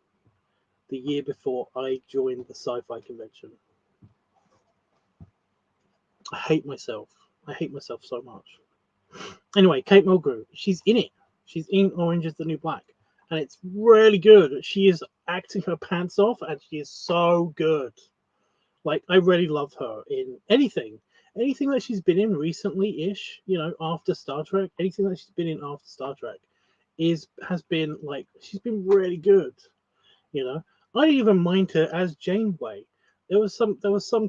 The year before I joined the sci-fi convention. I hate myself. I hate myself so much. Anyway, Kate Mulgrew, she's in it. She's in Orange is the New Black. And it's really good. She is acting her pants off, and she is so good. Like, I really love her in anything. Anything that she's been in recently-ish, after Star Trek, anything that she's been in after Star Trek has been, like, she's been really good, I didn't even mind her as Janeway. There was some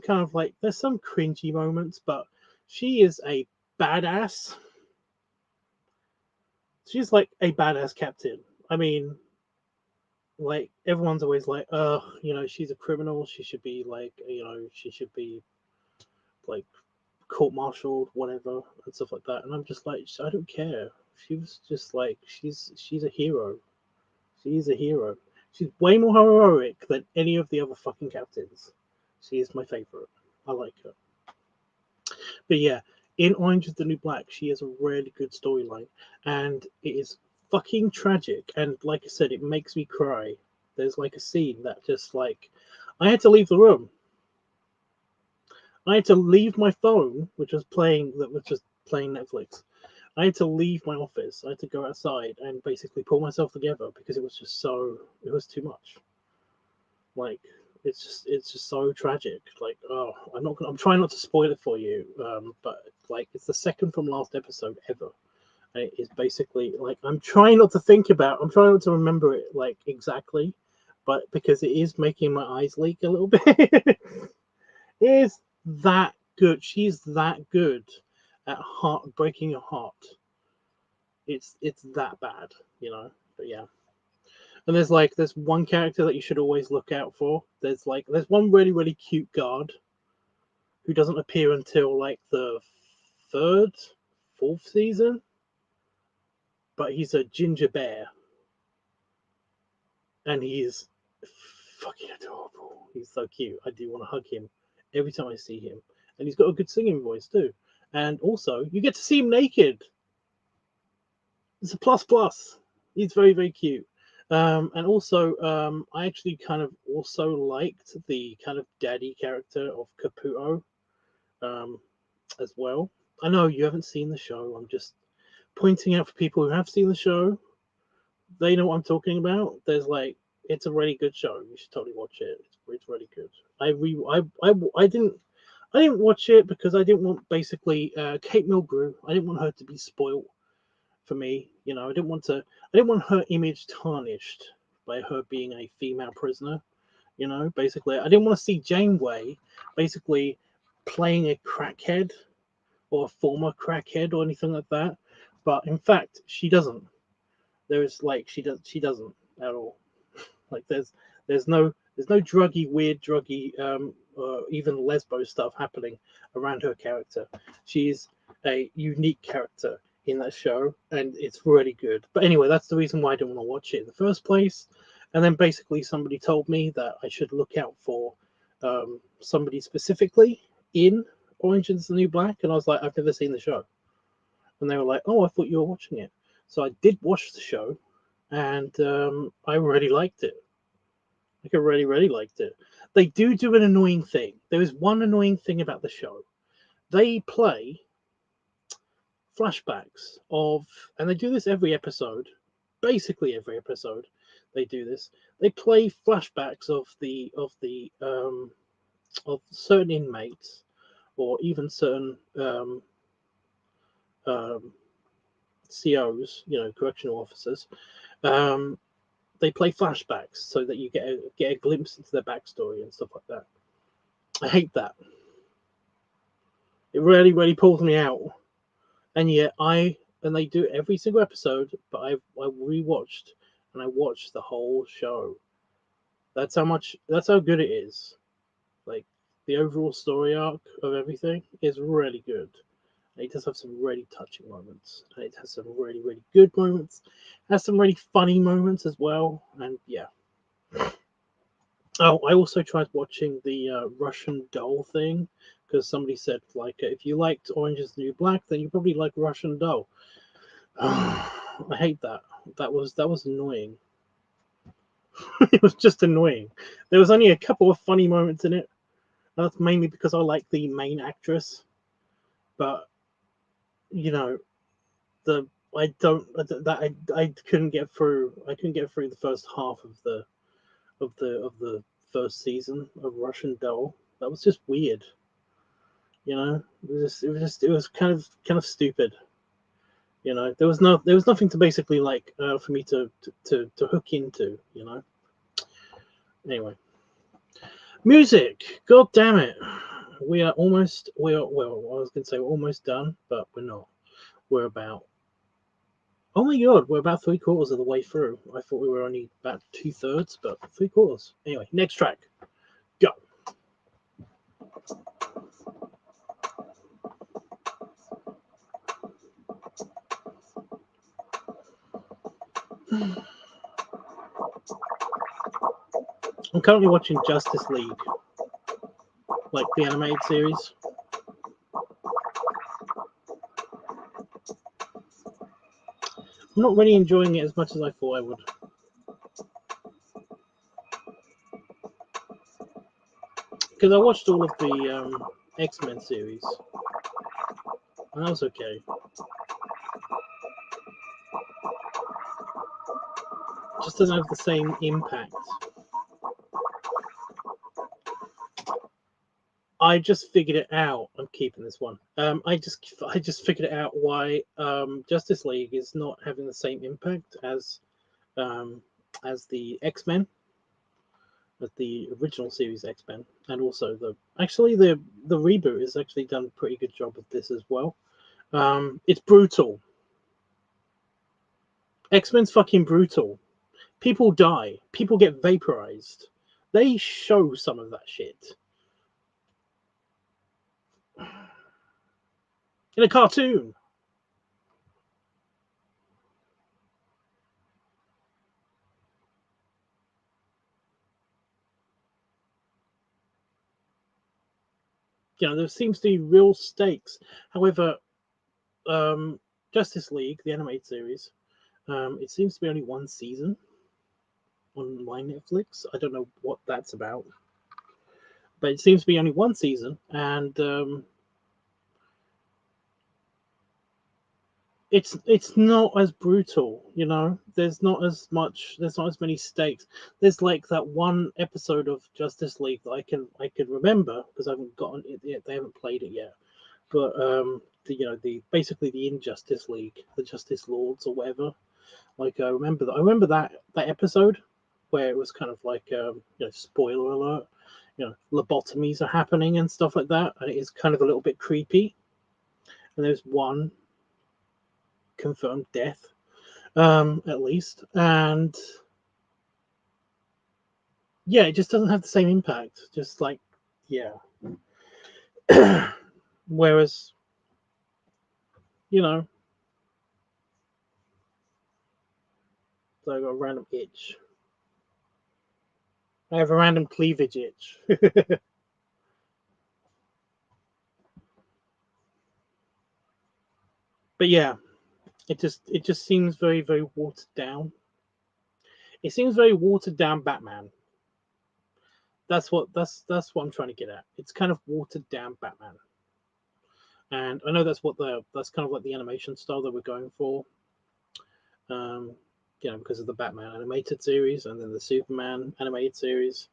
kind of, like, there's some cringy moments, but she is a badass. She's, like, a badass captain. I mean, like, everyone's always like, she's a criminal. She should be, like, she should be, like, court-martialed, whatever, and stuff like that. And I'm just like, I don't care. She was just like, she's a hero. She's a hero. She's way more heroic than any of the other fucking captains. She is my favorite. I like her. But yeah, in Orange is the New Black, she has a really good storyline, and it is fucking tragic. And like I said, it makes me cry. There's like a scene that just like, I had to leave the room. I had to leave my phone, which was playing Netflix. I had to leave my office. I had to go outside and basically pull myself together because it was too much. Like, it's just so tragic. Like, I'm trying not to spoil it for you, but like, it's the second from last episode ever. And it is basically like, I'm trying not to remember it like exactly, but because it is making my eyes leak a little bit. It is that good. She's that good at breaking your heart. It's that bad, But yeah. And there's one character that you should always look out for. There's one really, really cute guard who doesn't appear until like the fourth season. But he's a ginger bear. And he's fucking adorable. He's so cute. I do want to hug him every time I see him. And he's got a good singing voice too. And also, you get to see him naked. It's a plus. He's very, very cute. And also, I actually kind of also liked the kind of daddy character of Caputo as well. I know you haven't seen the show. I'm just pointing out for people who have seen the show. They know what I'm talking about. It's a really good show. You should totally watch it. It's really good. I didn't watch it because I didn't want basically Kate Mulgrew. I didn't want her to be spoiled for me. You know, I didn't want her image tarnished by her being a female prisoner. You know, basically, I didn't want to see Janeway basically playing a crackhead or a former crackhead or anything like that. But in fact, she doesn't. There's like she doesn't at all. Like there's no druggy, weird druggy, even lesbo stuff happening around her character. She's a unique character in that show, and it's really good. But anyway, that's the reason why I didn't want to watch it in the first place. And then basically somebody told me that I should look out for somebody specifically in Orange is the New Black, and I was like, I've never seen the show. And they were like, oh, I thought you were watching it. So I did watch the show, and I really liked it. Like, I really, really liked it. They do an annoying thing. There is one annoying thing about the show. They play flashbacks of, and they do this every episode, basically every episode. They do this. They play flashbacks of certain inmates, or even certain COs, you know, correctional officers. They play flashbacks so that you get a glimpse into their backstory and stuff like that. I hate that. It really, really pulls me out. And yet they do it every single episode, but I rewatched and I watched the whole show. That's how good it is. Like, the overall story arc of everything is really good. It does have some really touching moments. And it has some really, really good moments. It has some really funny moments as well. And yeah. Oh, I also tried watching the Russian Doll thing, because somebody said, like, if you liked Orange is the New Black, then you probably like Russian Doll. I hate that. That was annoying. It was just annoying. There was only a couple of funny moments in it. That's mainly because I like the main actress. But you know, I couldn't get through. I couldn't get through the first half of the first season of Russian Doll. That was just weird. You know, it was kind of stupid. You know, there was nothing to basically like for me to hook into. You know. Anyway, music. God damn it, we are almost. Well, I was going to say we're almost done, but we're not. We're about. Oh my god, we're about 3/4 of the way through. I thought we were only about 2/3, but 3/4. Anyway, next track. Go. I'm currently watching Justice League, like the animated series. I'm not really enjoying it as much as I thought I would. Because I watched all of the X-Men series, and that was okay. Just doesn't have the same impact. I just figured it out. I'm keeping this one. I just figured it out why Justice League is not having the same impact as the X-Men, as the original series X-Men, and also the reboot has actually done a pretty good job of this as well. It's brutal. X-Men's fucking brutal. People die. People get vaporized. They show some of that shit in a cartoon. You know, there seems to be real stakes. However, Justice League, the animated series, it seems to be only one season on my Netflix. I don't know what that's about, but it seems to be only one season, and it's not as brutal, you know. There's not as many stakes. There's like that one episode of Justice League that I can remember because I haven't gotten it yet. They haven't played it yet. But the basically the Injustice League, the Justice Lords or whatever. Like I remember that. I remember that episode where it was kind of like spoiler alert. Lobotomies are happening and stuff like that, and it is kind of a little bit creepy. And there's one confirmed death, at least, and yeah, it just doesn't have the same impact. Just like, yeah. Whereas, so I got a random itch. I have a random cleavage itch. But yeah, it just seems very, very watered down. It seems very watered down Batman. That's what I'm trying to get at. It's kind of watered down Batman. And I know that's kind of like the animation style that we're going for. Because of the Batman animated series and then the Superman animated series.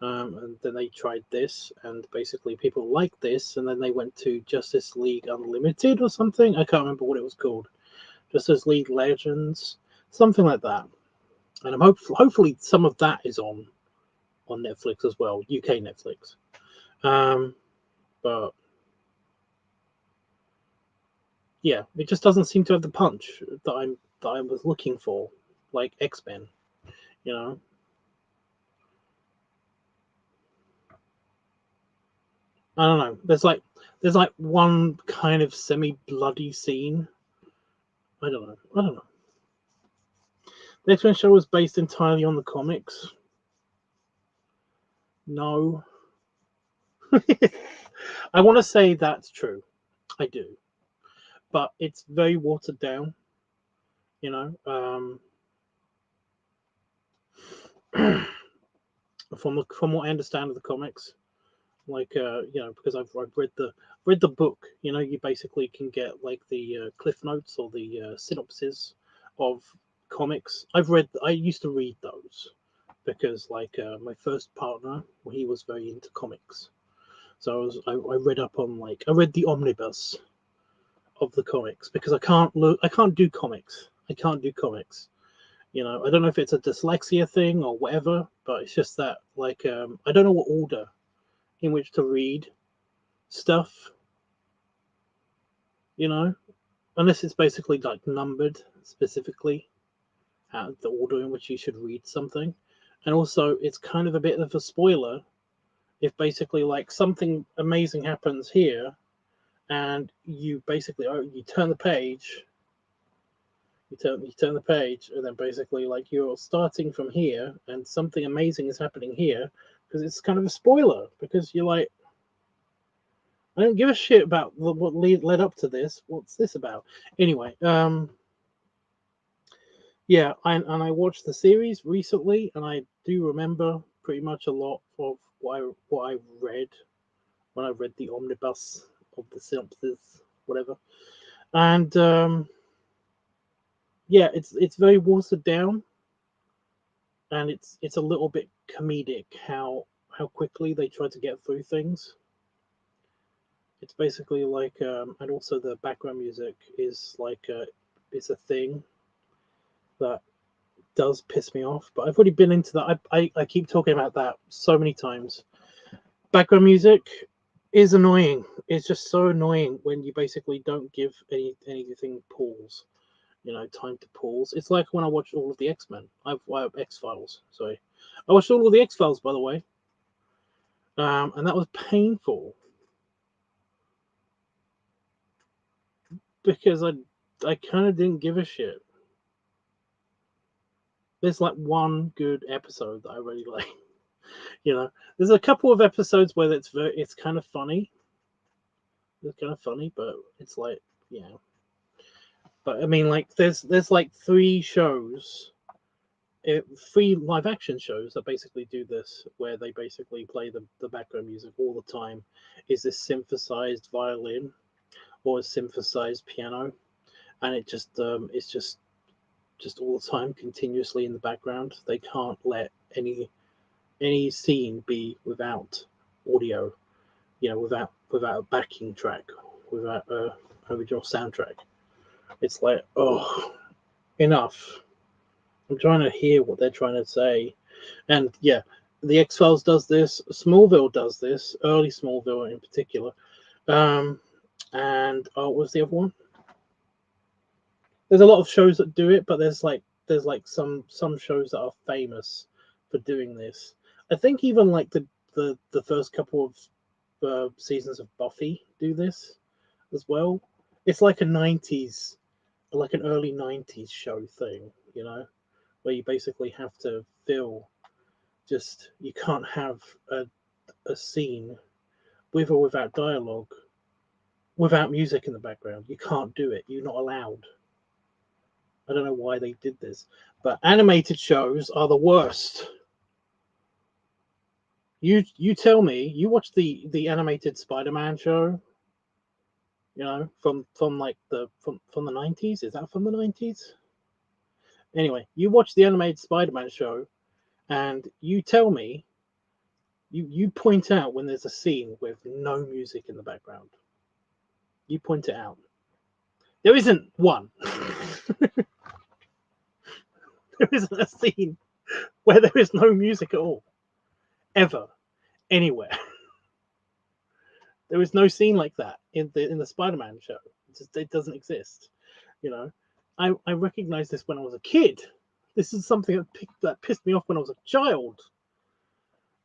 And then they tried this, and basically people liked this, and then they went to Justice League Unlimited or something. I can't remember what it was called. Justice League Legends, something like that. And I'm hopefully some of that is on Netflix as well, UK Netflix. But yeah, it just doesn't seem to have the punch that I was looking for, like X-Men, you know. I don't know. There's like one kind of semi-bloody scene. I don't know. The X-Men show was based entirely on the comics. No. I want to say that's true. I do. But it's very watered down, you know. From what I understand of the comics, like because I've read the book. You basically can get like the cliff notes or the synopsis of comics. I used to read those because like my first partner, he was very into comics, so I read up on I read the omnibus of the comics because I can't do comics. I can't do comics. I don't know if it's a dyslexia thing or whatever, but it's just that I don't know what order in which to read stuff, unless it's basically like numbered specifically the order in which you should read something. And also, it's kind of a bit of a spoiler if basically like something amazing happens here, and you basically you turn the page, you turn the page, and then basically like you're starting from here, and something amazing is happening here because it's kind of a spoiler because you're like, I don't give a shit about what led up to this. What's this about? Anyway, yeah, and I watched the series recently, and I do remember pretty much a lot of what I read when I read the omnibus of the synopsis, whatever. And yeah, it's very watered down, and it's a little bit comedic how quickly they try to get through things. It's basically like, and also the background music is like it's a thing that does piss me off. But I've already been into that. I keep talking about that so many times. Background music is annoying. It's just so annoying when you basically don't give anything pause. Time to pause. It's like when I watched all of the X-Men. X-Files. Sorry, I watched all of the X-Files, by the way, and that was painful because I kind of didn't give a shit. There's like one good episode that I really like. There's a couple of episodes where it's kind of funny. It's kind of funny, but it's like, yeah. But I mean, like, there's like three live action shows that basically do this, where they basically play the background music all the time. Is this synthesized violin or a synthesized piano? and it's just all the time, continuously in the background. They can't let any scene be without audio, without a backing track, without a original soundtrack. It's like, oh, enough. I'm trying to hear what they're trying to say. And yeah, the X-Files does this, Smallville does this, early Smallville in particular. And what was the other one? There's a lot of shows that do it, but there's like some shows that are famous for doing this. I think even like the first couple of seasons of Buffy do this as well. It's like a 90s, like an early 90s show thing, where you basically have to fill, you can't have a scene with or without dialogue, without music in the background. You can't do it. You're not allowed. I don't know why they did this, but animated shows are the worst. You tell me, you watch the animated Spider-Man show, from like from the 90s. Is that from the 90s? Anyway, you watch the animated Spider-Man show, and you tell me, you point out when there's a scene with no music in the background. You point it out. There isn't one. There isn't a scene where there is no music at all, ever, anywhere. There is no scene like that in the Spider-Man show. It doesn't exist. I recognized this when I was a kid. This is something that pissed me off when I was a child.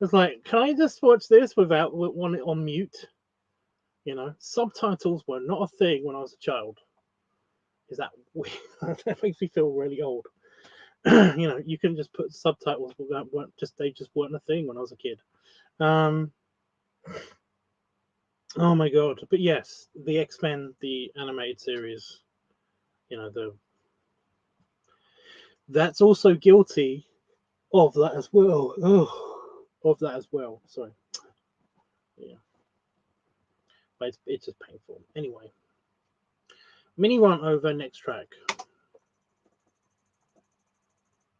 It's like, can I just watch this without one on mute? Subtitles were not a thing when I was a child. Is that weird? That makes me feel really old. You can just put subtitles without they just weren't a thing when I was a kid. Oh my god! But yes, the X-Men, the animated series, that's also guilty of that as well. Of that as well. Sorry. Yeah. But it's just painful. Anyway. Mini run over, next track.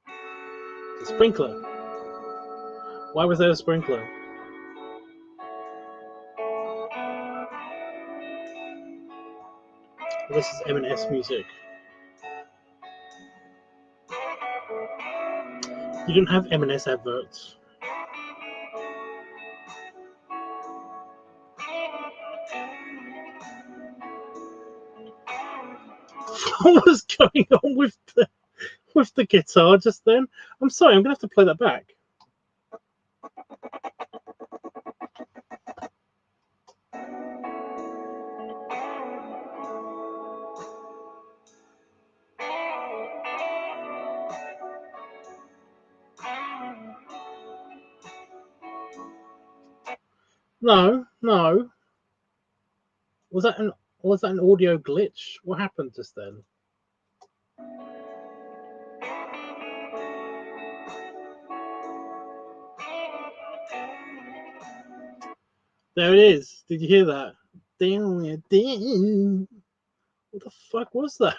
The sprinkler. Why was there a sprinkler? This is M&S music. You don't have M&S adverts. What was going on with the guitar just then? I'm sorry, I'm gonna have to play that back. No. Was that an audio glitch? What happened just then? There it is. Did you hear that? What the fuck was that?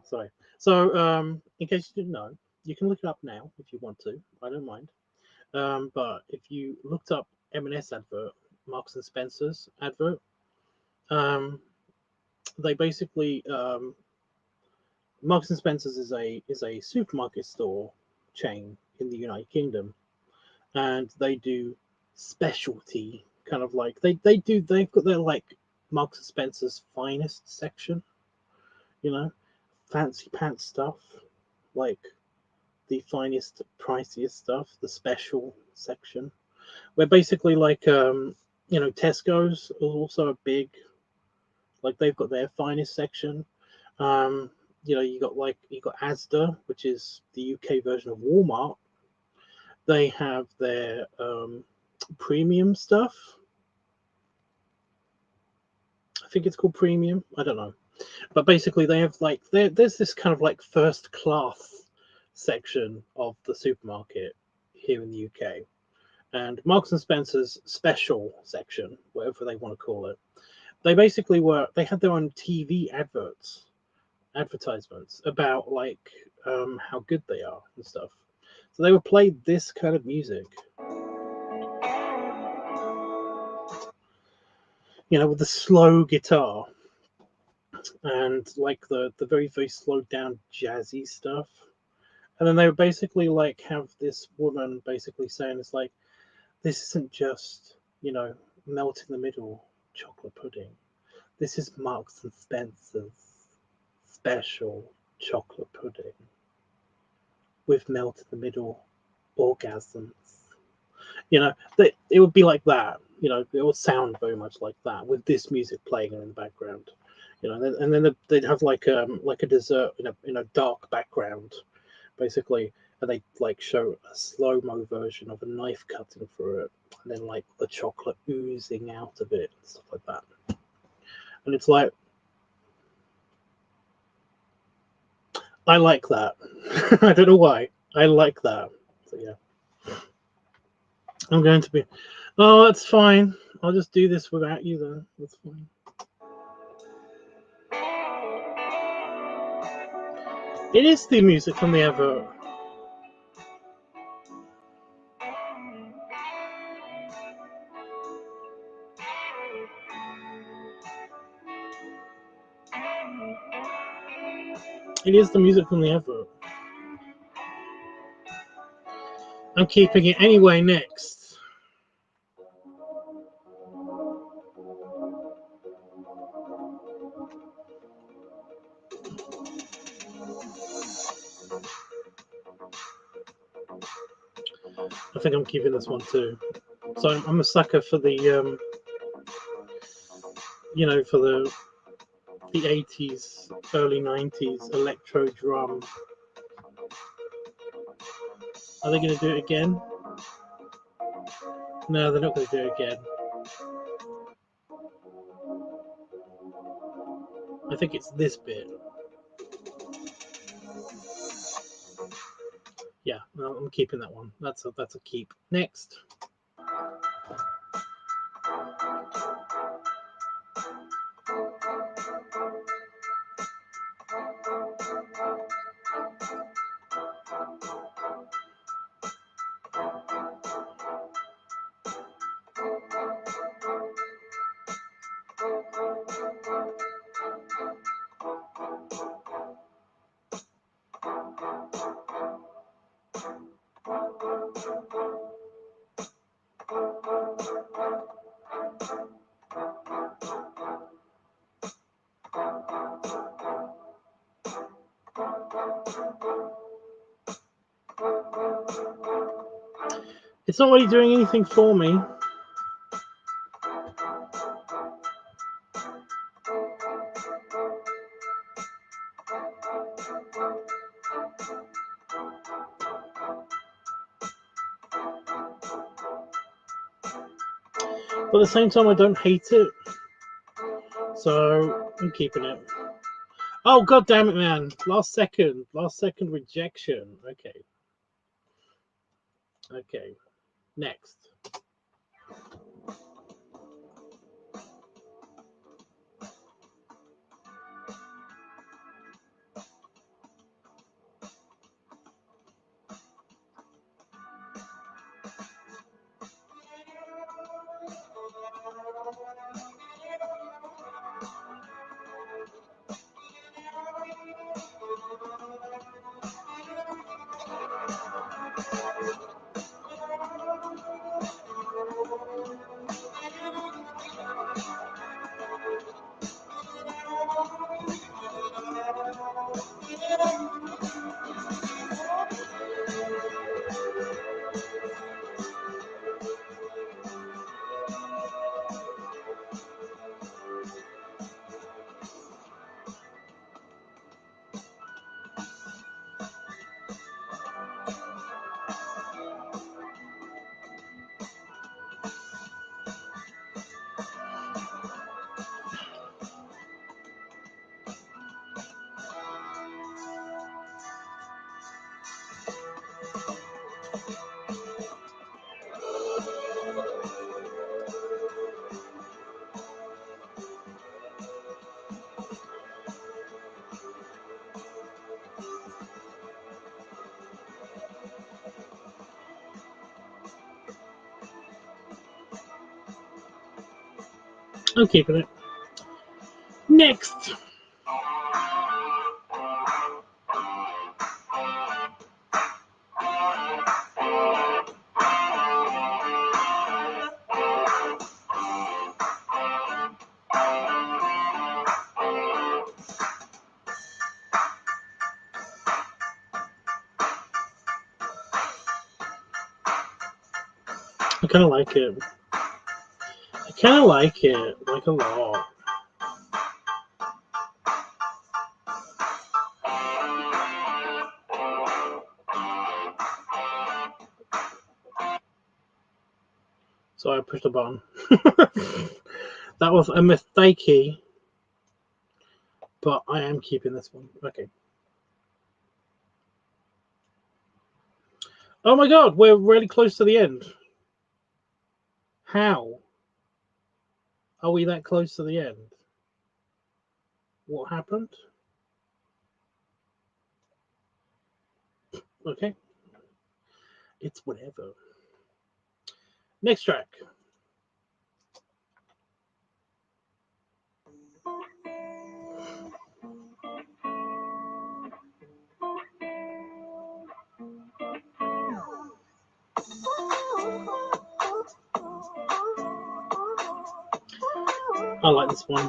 Sorry. So, in case you didn't know, you can look it up now if you want to. I don't mind. But if you looked up M&S advert, Marks and Spencer's advert, they basically Marks and Spencer's is a supermarket store chain in the United Kingdom, and they do specialty kind of like they've got their like Marks and Spencer's finest section, fancy pants stuff, like the finest, priciest stuff, the special section, where basically like Tesco's is also a big, like they've got their finest section. You got Asda, which is the UK version of Walmart. They have their premium stuff. I think it's called premium. I don't know, but basically they have like there's this kind of like first class section of the supermarket here in the UK, and Marks and Spencer's special section, whatever they want to call it, they basically were, they had their own TV advertisements about like how good they are and stuff. So they would play this kind of music, you know, with the slow guitar and like the very very slowed down jazzy stuff. And then they would basically like have this woman basically saying it's like, this isn't just, you know, melt in the middle chocolate pudding. This is Marks and Spencer's special chocolate pudding with melt in the middle orgasms. You know, it would be like that. You know, it would sound very much like that with this music playing in the background. You know, and then they'd have like a dessert in a dark background, basically, and they like show a slow mo version of a knife cutting through it, and then like the chocolate oozing out of it and stuff like that. And it's like, I like that. I don't know why. I like that. So yeah, I'm going to be. Oh, that's fine. I'll just do this without you then. That's fine. It is the music from the advert. It is the music from the advert. I'm keeping it anyway next. I think I'm keeping this one too. So I'm a sucker for the, you know, for the 80s, early 90s electro drum. Are they going to do it again? No, they're not going to do it again. I think it's this bit. Yeah, no, I'm keeping that one. That's a keep. Next. It's not really doing anything for me. But at the same time, I don't hate it. So I'm keeping it. Oh, god damn it, man. Last second rejection. Okay. Okay. Next. I'm keeping it. Next. I kind of like it. I kind of like it, like a lot. So I pushed a button. That was a mistake, but I am keeping this one. Okay. Oh my god, we're really close to the end. How are we that close to the end? What happened? Okay. It's whatever. Next track. I like this one.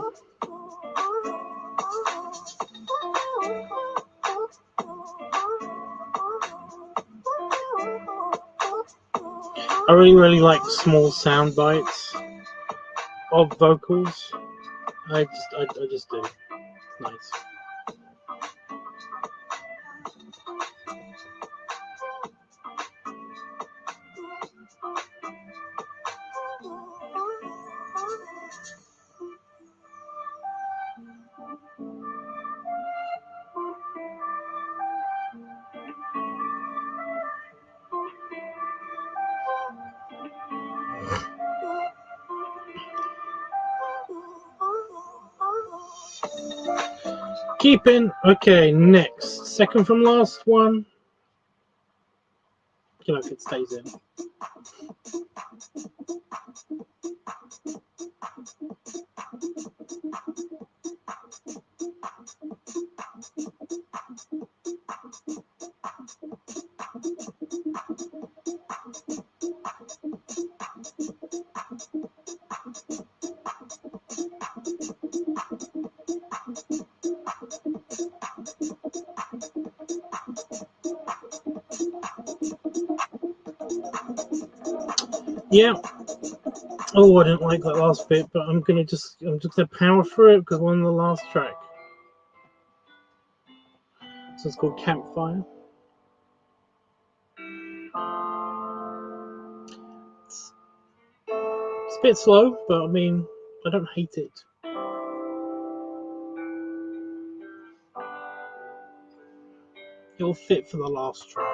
I really like small sound bites of vocals. I just do. Nice. Keeping. Okay, next. Second from last one. You know, if it stays in. Yeah. Oh, I didn't like that last bit, but I'm just gonna power through it because we're on the last track. So it's called Campfire. It's a bit slow, but I mean, I don't hate it. It'll fit for the last track.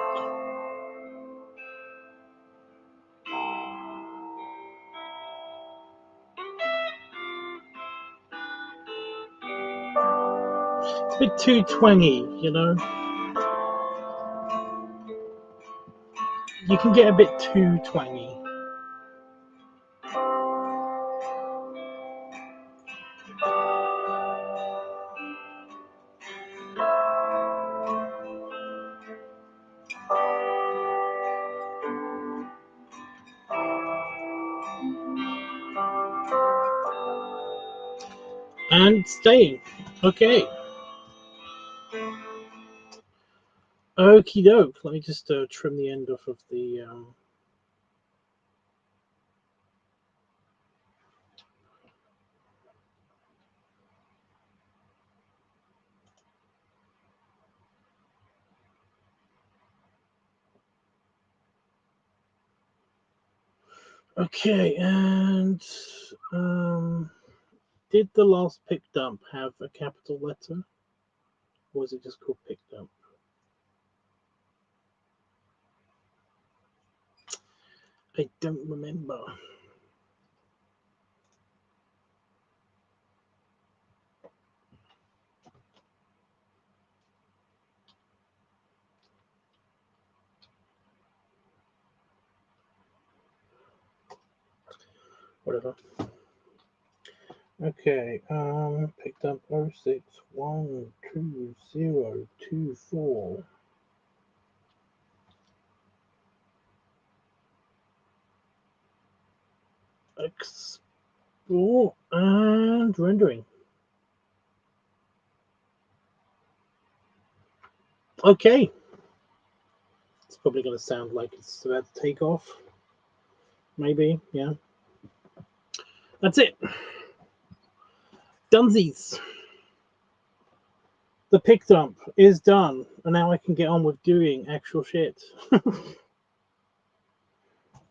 It's a bit too twangy, you know? You can get a bit too twangy. And staying. Okay. Okie doke. Let me just trim the end off of the. Okay, and did the last pick dump have a capital letter? Or was it just called pick dump? I don't remember. Whatever. Okay, picked up 06122024. Export and rendering. Okay. It's probably going to sound like it's about to take off. Maybe, yeah. That's it. Dunsies. The pick dump is done, and now I can get on with doing actual shit.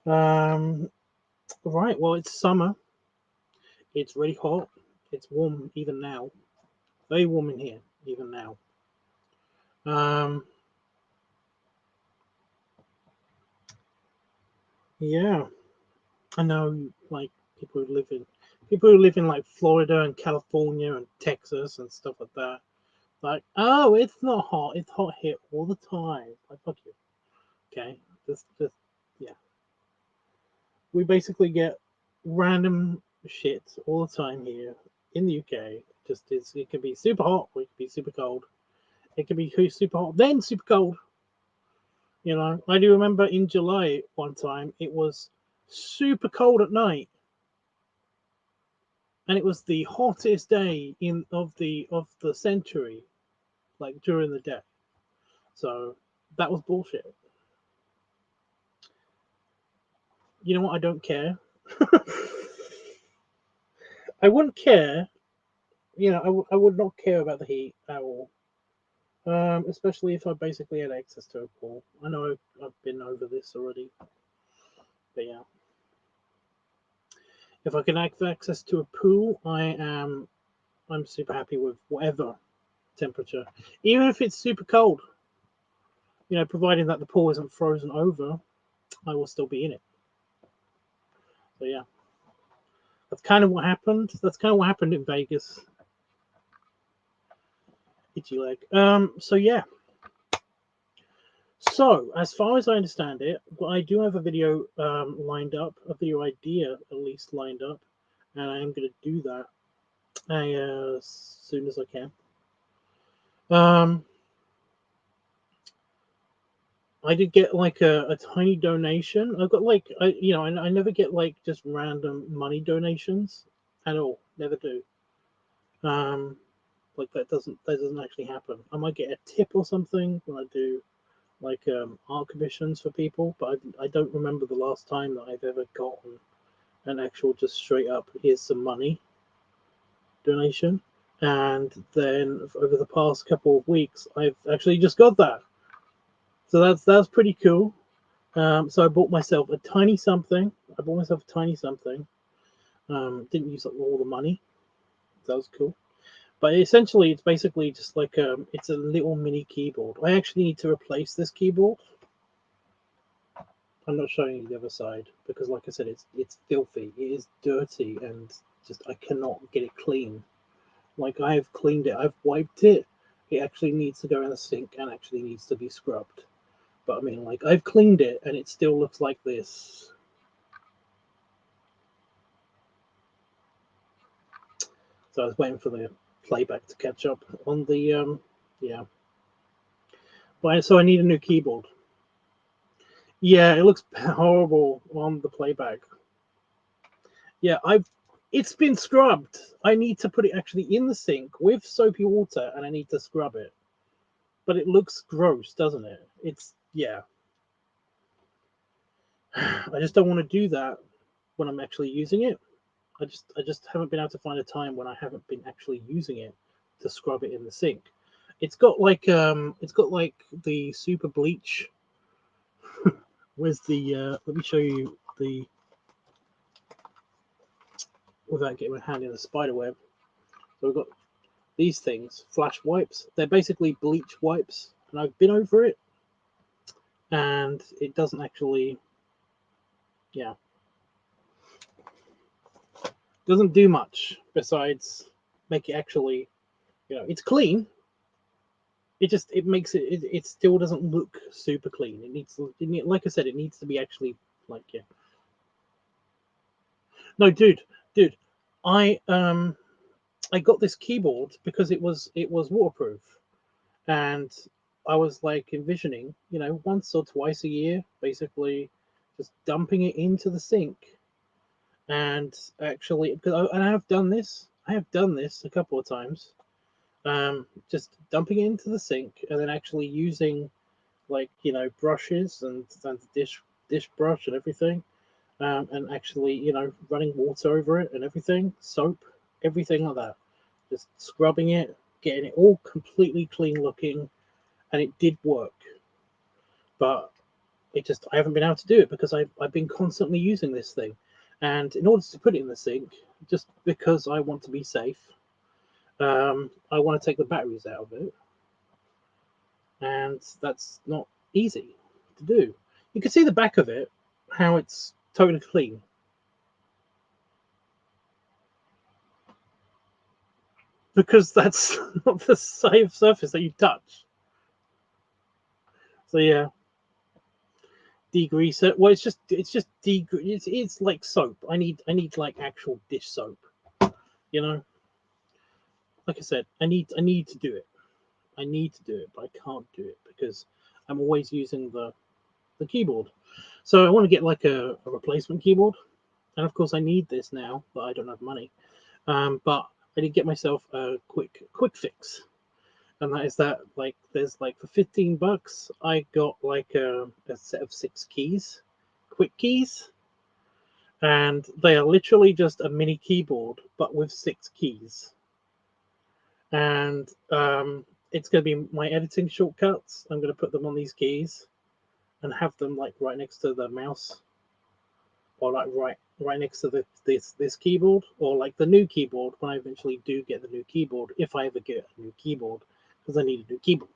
Right, well, it's summer. It's really hot. It's warm even now. Very warm in here, even now. Yeah, I know, like people who live in like Florida and California and Texas and stuff like that. Like, oh, it's not hot. It's hot here all the time. Like, fuck you. Okay, just yeah. We basically get random shit all the time here in the UK. It can be super hot, or it can be super cold. It can be super hot, then super cold. You know, I do remember in July one time it was super cold at night, and it was the hottest day of the century, like during the day. So that was bullshit. You know what? I don't care. I wouldn't care. You know, I would not care about the heat at all. Especially if I basically had access to a pool. I know I've been over this already, but yeah. If I can have access to a pool, I'm super happy with whatever temperature, even if it's super cold. You know, providing that the pool isn't frozen over, I will still be in it. So yeah, that's kind of what happened. That's kind of what happened in Vegas. Itchy leg. So yeah. So, as far as I understand it, well, I do have a video lined up, a video idea at least lined up, and I am going to do that as soon as I can. I did get like a tiny donation. I've got like I never get like just random money donations at all. Never do. Like that doesn't actually happen. I might get a tip or something when I do like art commissions for people, but I don't remember the last time that I've ever gotten an actual just straight up here's some money donation. And then over the past couple of weeks, I've actually just got that, so that's pretty cool. So I bought myself a tiny something. Didn't use up all the money. That was cool. But essentially, it's basically just like it's a little mini keyboard. I actually need to replace this keyboard. I'm not showing you the other side because, like I said, it's filthy. It is dirty, and just I cannot get it clean. Like I've cleaned it, I've wiped it. It actually needs to go in the sink and actually needs to be scrubbed. But I mean, like I've cleaned it, and it still looks like this. So I was waiting for the playback to catch up on the yeah. But so I need a new keyboard. Yeah, it looks horrible on the playback. Yeah, it's been scrubbed. I need to put it actually in the sink with soapy water, and I need to scrub it. But it looks gross, doesn't it? It's yeah. I just don't want to do that when I'm actually using it. I just haven't been able to find a time when I haven't been actually using it to scrub it in the sink. It's got like the super bleach. Where's the let me show you the without getting my hand in the spider web. So we've got these things, flash wipes. They're basically bleach wipes, and I've been over it, and it doesn't actually, yeah, doesn't do much besides make it actually, it's clean. It makes it still doesn't look super clean. Like I said, it needs to be actually like, yeah. No, dude, I got this keyboard because it was waterproof, and I was like envisioning, you know, once or twice a year, basically, just dumping it into the sink. And actually, because I have done this, a couple of times, just dumping it into the sink and then actually using, like, you know, brushes and dish brush and everything, and actually, you know, running water over it and everything, soap, everything like that, just scrubbing it, getting it all completely clean looking, and it did work. But I haven't been able to do it because I've been constantly using this thing, and in order to put it in the sink, just because I want to be safe, I want to take the batteries out of it, and that's not easy to do. You can see the back of it, how it's totally clean. Because that's not the safe surface that you touch. So yeah, degrease it. Well, it's just it's like soap. I need like actual dish soap. You know, like I said, I need to do it. I need to do it, but I can't do it because I'm always using the keyboard. So I want to get like a replacement keyboard, and of course I need this now, but I don't have money. But I did get myself a quick fix, and that is that, like, there's like for $15 I got like a set of 6 keys, quick keys, and they are literally just a mini keyboard but with 6 keys. And it's going to be my editing shortcuts. I'm going to put them on these keys and have them like right next to the mouse, or like right next to this keyboard, or like the new keyboard when I eventually do get the new keyboard, if I ever get a new keyboard, because I need a new keyboard.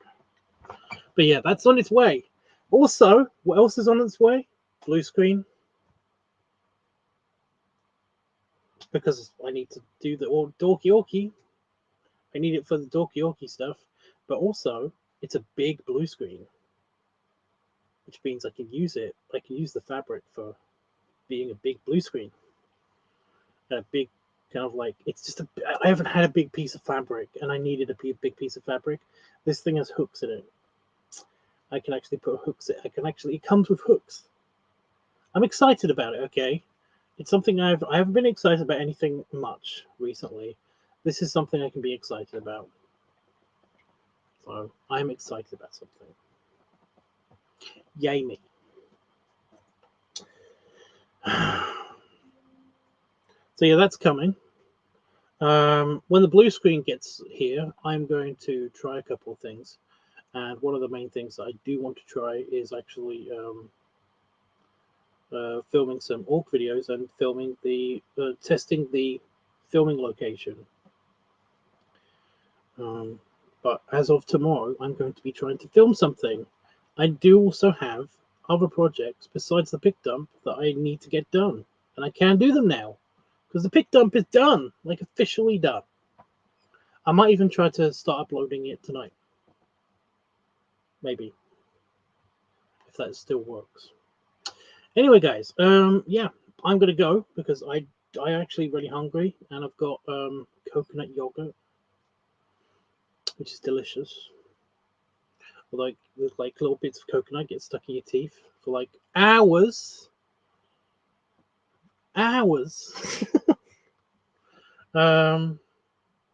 But yeah, that's on its way. Also, what else is on its way? Blue screen, because I need to do the dorky orky. I need it for the dorky orky stuff, but also it's a big blue screen, which means I can use it. I can use the fabric for being a big blue screen. A big kind of like, it's just I haven't had a big piece of fabric, and I needed a big piece of fabric. This thing has hooks in it. I can actually put hooks in. It comes with hooks. I'm excited about it. Okay, it's something I haven't been excited about anything much recently. This is something I can be excited about. So I'm excited about something. Yay me. So yeah, that's coming. When the blue screen gets here, I'm going to try a couple of things. And one of the main things that I do want to try is actually filming some orc videos and filming testing the filming location. But as of tomorrow, I'm going to be trying to film something. I do also have other projects besides the pick dump that I need to get done, and I can do them now because the pick dump is done, like officially done. I might even try to start uploading it tonight, maybe, if that still works. Anyway, guys, yeah, I'm gonna go because I actually really hungry, and I've got coconut yogurt, which is delicious. Like with like little bits of coconut get stuck in your teeth for like hours. Hours. But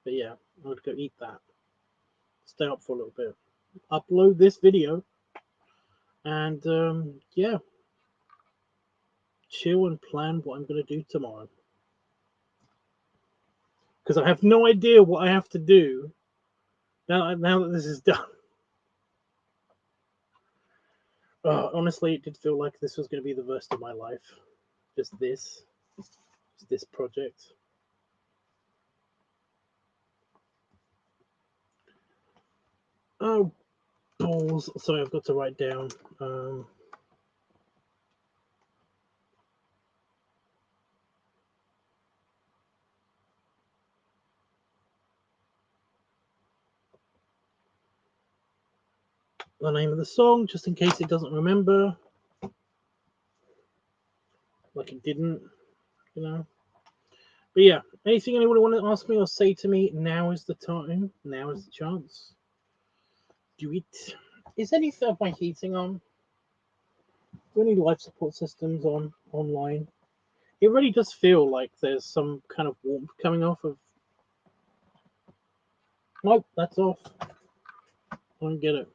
yeah, I'm gonna go eat that. Stay up for a little bit. Upload this video, and yeah, chill and plan what I'm gonna do tomorrow. Because I have no idea what I have to do now that this is done. Honestly, it did feel like this was going to be the rest of my life. Just this project. Oh, balls. Sorry, I've got to write down. The name of the song, just in case it doesn't remember. Like it didn't, you know. But yeah, anything anyone want to ask me or say to me, now is the time. Now is the chance. Do it. Is any of my heating on? Do any life support systems on online? It really does feel like there's some kind of warmth coming off of. Nope, that's off. I don't get it.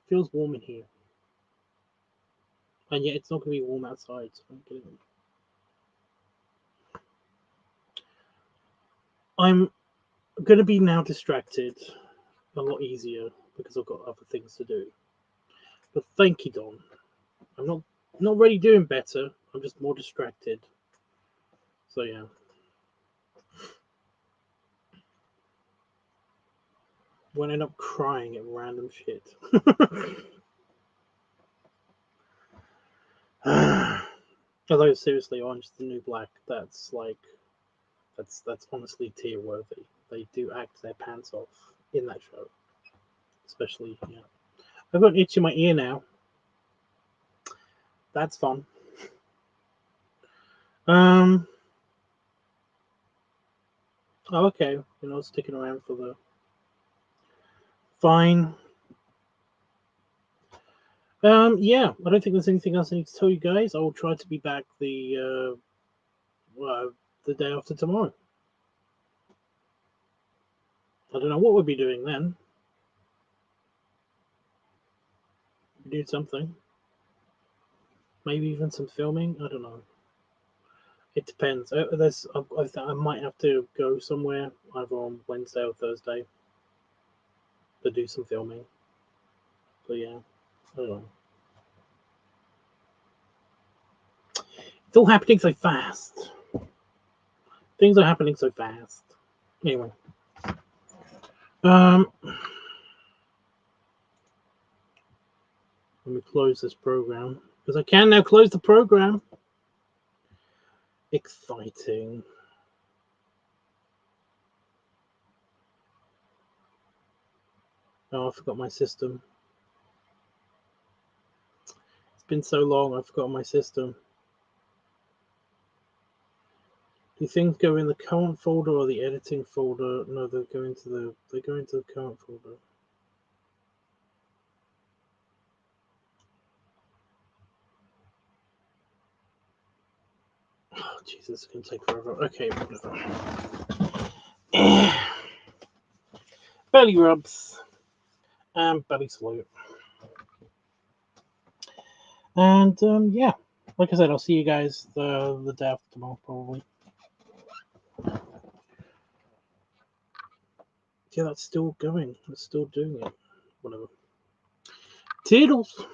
Feels warm in here. And yet it's not going to be warm outside, so I don't get it. I'm going to be now distracted a lot easier because I've got other things to do. But thank you, Don. I'm not really doing better. I'm just more distracted. So yeah. When I end up crying at random shit. Although seriously, Orange is the New Black, that's honestly tier worthy. They do act their pants off in that show. Especially, yeah. I've got an itch in my ear now. That's fun. Oh, okay. You're not sticking around for the. Fine. Yeah. I don't think there's anything else I need to tell you guys. I will try to be back the day after tomorrow. I don't know what we'll be doing then. Do something. Maybe even some filming. I don't know. It depends. I might have to go somewhere either on Wednesday or Thursday to do some filming. But yeah, I don't know. It's all happening so fast. Things are happening so fast. Anyway. Let me close this program. Because I can now close the program. Exciting. Oh, I forgot my system. It's been so long, I forgot my system. Do things go in the current folder or the editing folder? No, they go into the current folder. Oh, Jesus, it's going to take forever. Okay, whatever. Belly rubs and belly salute. And yeah, like I said, I'll see you guys the day after tomorrow, probably. Yeah, that's still going. It's still doing it. Whatever. Toodles.